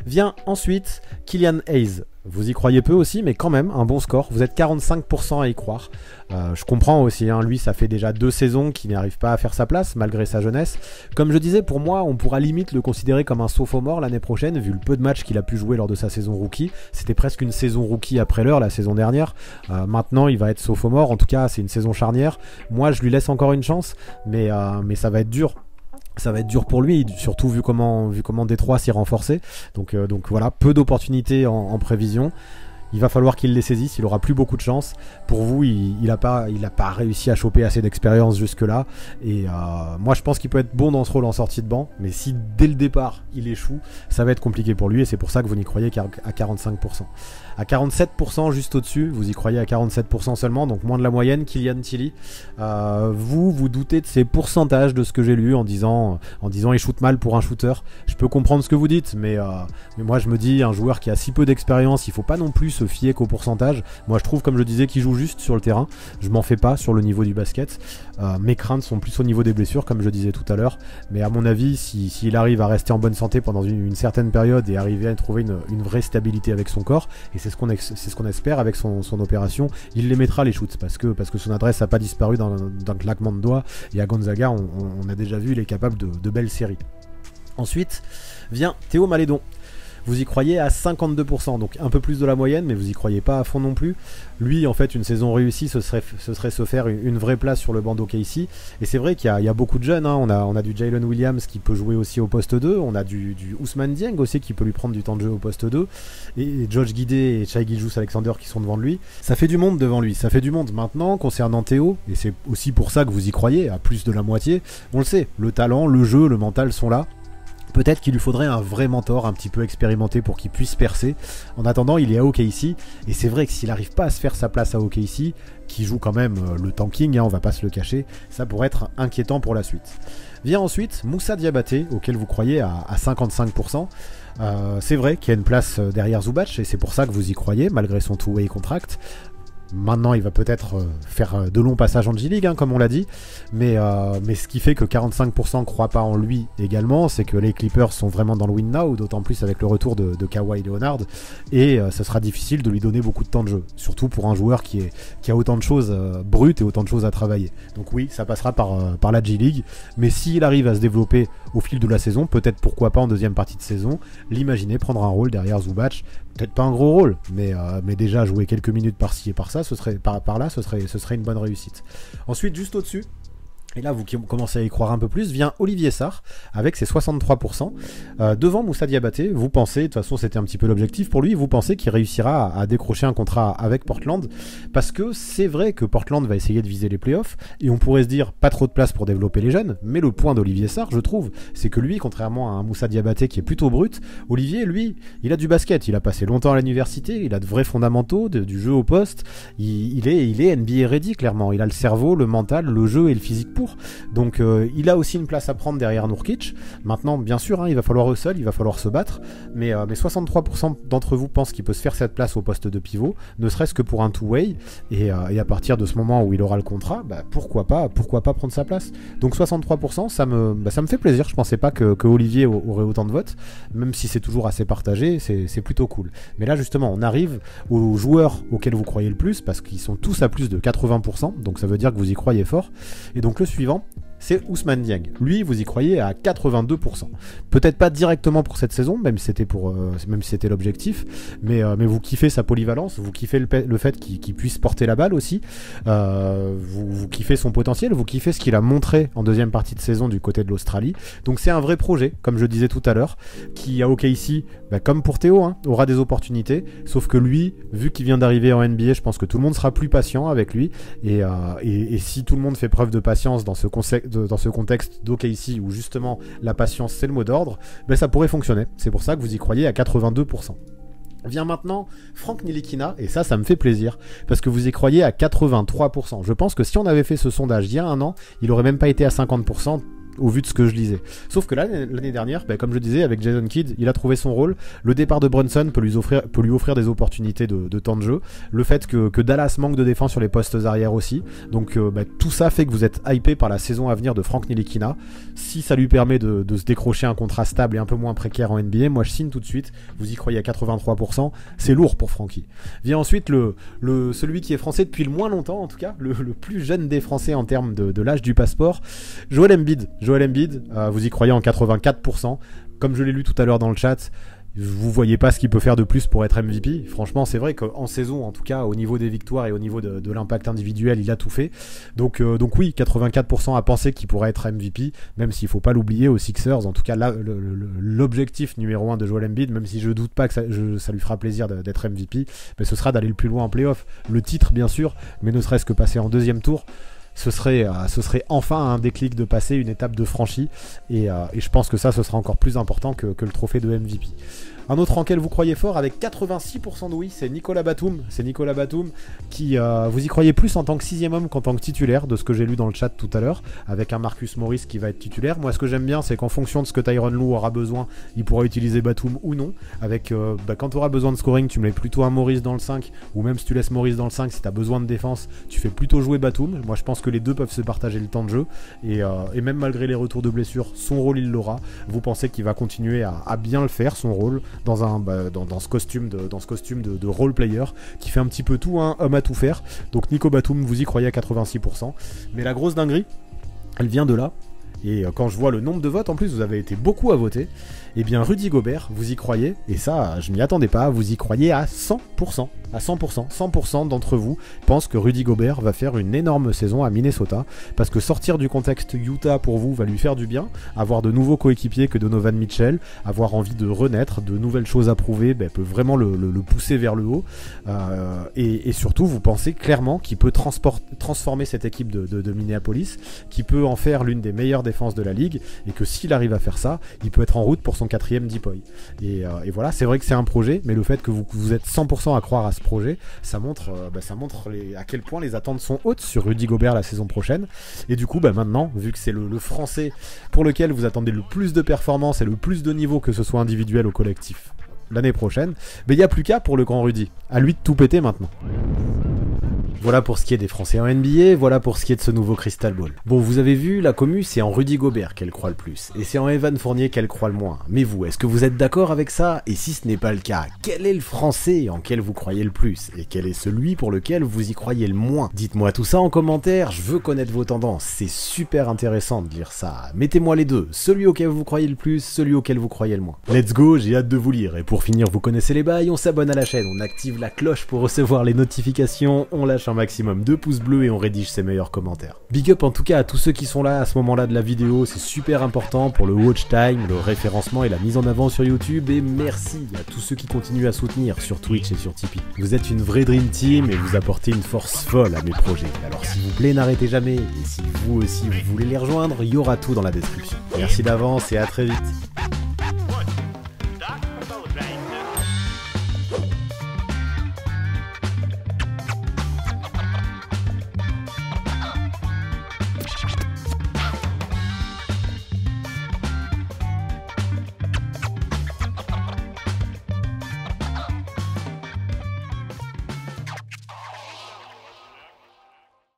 Vient ensuite Killian Hayes. Vous y croyez peu aussi, mais quand même, un bon score. Vous êtes 45% à y croire. Je comprends aussi, hein, lui, ça fait déjà 2 saisons qu'il n'arrive pas à faire sa place, malgré sa jeunesse. Comme je disais, pour moi, on pourra limite le considérer comme un sophomore l'année prochaine, vu le peu de matchs qu'il a pu jouer lors de sa saison rookie. C'était presque une saison rookie après l'heure, la saison dernière. Maintenant, il va être sophomore. En tout cas, c'est une saison charnière. Moi, je lui laisse encore une chance, mais ça va être dur. Ça va être dur pour lui, surtout vu comment Détroit s'est renforcé. Donc voilà, peu d'opportunités en prévision. Il va falloir qu'il les saisisse, il aura plus beaucoup de chance. Pour vous, il a pas réussi à choper assez d'expérience jusque-là. Et moi, je pense qu'il peut être bon dans ce rôle en sortie de banc. Mais si dès le départ, il échoue, ça va être compliqué pour lui. Et c'est pour ça que vous n'y croyez qu'à 45%. À 47%, juste au-dessus, vous y croyez à 47% seulement, donc moins de la moyenne. Kylian Tilly, vous doutez de ces pourcentages de ce que j'ai lu en disant il shoot mal pour un shooter. Je peux comprendre ce que vous dites, mais moi je me dis, un joueur qui a si peu d'expérience, il faut pas non plus se fier qu'au pourcentage. Moi je trouve, comme je disais, qu'il joue juste sur le terrain. Je m'en fais pas sur le niveau du basket. Mes craintes sont plus au niveau des blessures, comme je disais tout à l'heure. Mais à mon avis, s'il arrive à rester en bonne santé pendant une certaine période et arriver à trouver une vraie stabilité avec son corps, et c'est ce qu'on espère avec son opération, il les mettra les shoots, parce que son adresse n'a pas disparu d'un claquement de doigts, et à Gonzaga on a déjà vu, il est capable de belles séries. Ensuite vient Théo Malédon. Vous y croyez à 52%, donc un peu plus de la moyenne, mais vous y croyez pas à fond non plus. Lui, en fait, une saison réussie, ce serait se faire une vraie place sur le banc d'OKC. Et c'est vrai qu'il y a beaucoup de jeunes, hein. On a du Jalen Williams qui peut jouer aussi au poste 2, on a du Ousmane Dieng aussi qui peut lui prendre du temps de jeu au poste 2, et Josh Giddey et Shai Gilgeous-Alexander qui sont devant lui. Ça fait du monde devant lui, ça fait du monde. Maintenant, concernant Théo, et c'est aussi pour ça que vous y croyez, à plus de la moitié, on le sait, le talent, le jeu, le mental sont là. Peut-être qu'il lui faudrait un vrai mentor un petit peu expérimenté pour qu'il puisse percer. En attendant, il est à OKC, et c'est vrai que s'il n'arrive pas à se faire sa place à OKC, qui joue quand même le tanking, hein, on va pas se le cacher, ça pourrait être inquiétant pour la suite. Vient ensuite Moussa Diabaté, auquel vous croyez à 55%. C'est vrai qu'il y a une place derrière Zubac, et c'est pour ça que vous y croyez, malgré son two-way contract. Maintenant, il va peut-être faire de longs passages en G-League, hein, comme on l'a dit. Mais ce qui fait que 45% ne croient pas en lui également, c'est que les Clippers sont vraiment dans le win now, d'autant plus avec le retour de Kawhi Leonard. Et ce sera difficile de lui donner beaucoup de temps de jeu. Surtout pour un joueur qui a autant de choses brutes et autant de choses à travailler. Donc oui, ça passera par la G-League. Mais s'il arrive à se développer au fil de la saison, peut-être pourquoi pas en deuxième partie de saison, l'imaginer prendre un rôle derrière Zubac. Peut-être pas un gros rôle, mais déjà jouer quelques minutes par-ci et par-là, ce serait une bonne réussite. Ensuite, juste au-dessus, et là vous commencez à y croire un peu plus, vient Olivier Sarr avec ses 63%. Devant Moussa Diabaté, vous pensez, de toute façon c'était un petit peu l'objectif pour lui, vous pensez qu'il réussira à décrocher un contrat avec Portland, parce que c'est vrai que Portland va essayer de viser les playoffs, et on pourrait se dire pas trop de place pour développer les jeunes, mais le point d'Olivier Sarr, je trouve, c'est que lui, contrairement à un Moussa Diabaté qui est plutôt brut, Olivier, lui, il a du basket, il a passé longtemps à l'université, il a de vrais fondamentaux, du jeu au poste, il est NBA ready clairement, il a le cerveau, le mental, le jeu et le physique pour. Donc il a aussi une place à prendre derrière Nurkic. Maintenant, bien sûr, hein, il va falloir il va falloir se battre, mais 63% d'entre vous pensent qu'il peut se faire cette place au poste de pivot, ne serait-ce que pour un two-way, et à partir de ce moment où il aura le contrat, pourquoi pas prendre sa place. Donc 63%, ça me fait plaisir. Je pensais pas que Olivier aurait autant de votes, même si c'est toujours assez partagé, c'est plutôt cool. Mais là justement, on arrive aux joueurs auxquels vous croyez le plus, parce qu'ils sont tous à plus de 80%, donc ça veut dire que vous y croyez fort. Et donc le suivant, c'est Ousmane Dieng. Lui, vous y croyez à 82%. Peut-être pas directement pour cette saison, même si c'était l'objectif, mais vous kiffez sa polyvalence, vous kiffez le fait qu'il puisse porter la balle aussi, vous kiffez son potentiel, vous kiffez ce qu'il a montré en deuxième partie de saison du côté de l'Australie. Donc c'est un vrai projet, comme je disais tout à l'heure, qui à OKC, comme pour Théo, hein, aura des opportunités, sauf que lui, vu qu'il vient d'arriver en NBA, je pense que tout le monde sera plus patient avec lui, et si tout le monde fait preuve de patience dans ce contexte d'OKC où justement la patience c'est le mot d'ordre, ça pourrait fonctionner. C'est pour ça que vous y croyez à 82%. Vient maintenant Franck Ntilikina, et ça me fait plaisir, parce que vous y croyez à 83%. Je pense que si on avait fait ce sondage il y a un an, il aurait même pas été à 50%, au vu de ce que je lisais. Sauf que là, l'année dernière, comme je disais, avec Jason Kidd, il a trouvé son rôle. Le départ de Brunson peut lui offrir des opportunités de temps de jeu. Le fait que Dallas manque de défense sur les postes arrière aussi. Donc tout ça fait que vous êtes hypé par la saison à venir de Franck Ntilikina. Si ça lui permet de se décrocher un contrat stable et un peu moins précaire en NBA, moi je signe tout de suite. Vous y croyez à 83%. C'est lourd pour Francky. Vient ensuite celui qui est français depuis le moins longtemps, en tout cas, le plus jeune des Français en termes de l'âge du passeport, Joel Embiid. Joel Embiid, vous y croyez en 84%. Comme je l'ai lu tout à l'heure dans le chat, vous voyez pas ce qu'il peut faire de plus pour être MVP. Franchement, c'est vrai qu'en saison, en tout cas, au niveau des victoires et au niveau de l'impact individuel, il a tout fait. Donc oui, 84% à penser qu'il pourrait être MVP, même s'il faut pas l'oublier aux Sixers. En tout cas, là, l'objectif numéro 1 de Joel Embiid, même si je doute pas que ça lui fera plaisir d'être MVP, ce sera d'aller le plus loin en playoff. Le titre, bien sûr, mais ne serait-ce que passer en deuxième tour. Ce serait enfin un déclic de passer une étape de franchie, et je pense que ce sera encore plus important que le trophée de MVP. Un autre en quel vous croyez fort avec 86% de oui, c'est Nicolas Batum. C'est Nicolas Batum qui, vous y croyez plus en tant que 6e homme qu'en tant que titulaire, de ce que j'ai lu dans le chat tout à l'heure, avec un Marcus Morris qui va être titulaire. Moi, ce que j'aime bien, c'est qu'en fonction de ce que Tyronn Lue aura besoin, il pourra utiliser Batum ou non. Avec, quand tu auras besoin de scoring, tu mets plutôt un Morris dans le 5, ou même si tu laisses Morris dans le 5, si tu as besoin de défense, tu fais plutôt jouer Batum. Moi, je pense que les deux peuvent se partager le temps de jeu, et même malgré les retours de blessures, son rôle, il l'aura. Vous pensez qu'il va continuer à bien le faire, son rôle, dans ce costume de role player qui fait un petit peu tout, hein, homme à tout faire. Donc Nico Batum, vous y croyez à 86%. Mais la grosse dinguerie, elle vient de là. Et quand je vois le nombre de votes, en plus vous avez été beaucoup à voter, et bien Rudy Gobert, vous y croyez, et ça je m'y attendais pas, vous y croyez à 100%. À 100% d'entre vous pensent que Rudy Gobert va faire une énorme saison à Minnesota, parce que sortir du contexte Utah pour vous va lui faire du bien, avoir de nouveaux coéquipiers que Donovan Mitchell, avoir envie de renaître, de nouvelles choses à prouver, peut vraiment le pousser vers le haut, et surtout vous pensez clairement qu'il peut transformer cette équipe de Minneapolis, qui peut en faire l'une des meilleures défense de la ligue, et que s'il arrive à faire ça, il peut être en route pour son 4e DPOY. Et voilà, c'est vrai que c'est un projet, mais le fait que vous êtes 100% à croire à ce projet, ça montre à quel point les attentes sont hautes sur Rudy Gobert la saison prochaine. Et du coup, maintenant, vu que c'est le français pour lequel vous attendez le plus de performance et le plus de niveau, que ce soit individuel ou collectif, l'année prochaine, il n'y a plus qu'à pour le grand Rudy. À lui de tout péter maintenant. Voilà pour ce qui est des Français en NBA, voilà pour ce qui est de ce nouveau Crystal Ball. Bon, vous avez vu, la commu, c'est en Rudy Gobert qu'elle croit le plus, et c'est en Evan Fournier qu'elle croit le moins. Mais vous, est-ce que vous êtes d'accord avec ça? Et si ce n'est pas le cas, quel est le Français en quel vous croyez le plus? Et quel est celui pour lequel vous y croyez le moins? Dites-moi tout ça en commentaire, je veux connaître vos tendances, c'est super intéressant de lire ça. Mettez-moi les deux, celui auquel vous croyez le plus, celui auquel vous croyez le moins. Let's go, j'ai hâte de vous lire, et pour finir, vous connaissez les bails, on s'abonne à la chaîne, on active la cloche pour recevoir les notifications, on lâche un maximum de pouces bleus et on rédige ses meilleurs commentaires. Big up en tout cas à tous ceux qui sont là à ce moment-là de la vidéo, c'est super important pour le watch time, le référencement et la mise en avant sur YouTube, et merci à tous ceux qui continuent à soutenir sur Twitch et sur Tipeee. Vous êtes une vraie dream team et vous apportez une force folle à mes projets. Alors s'il vous plaît, n'arrêtez jamais, et si vous aussi vous voulez les rejoindre, il y aura tout dans la description. Merci d'avance et à très vite.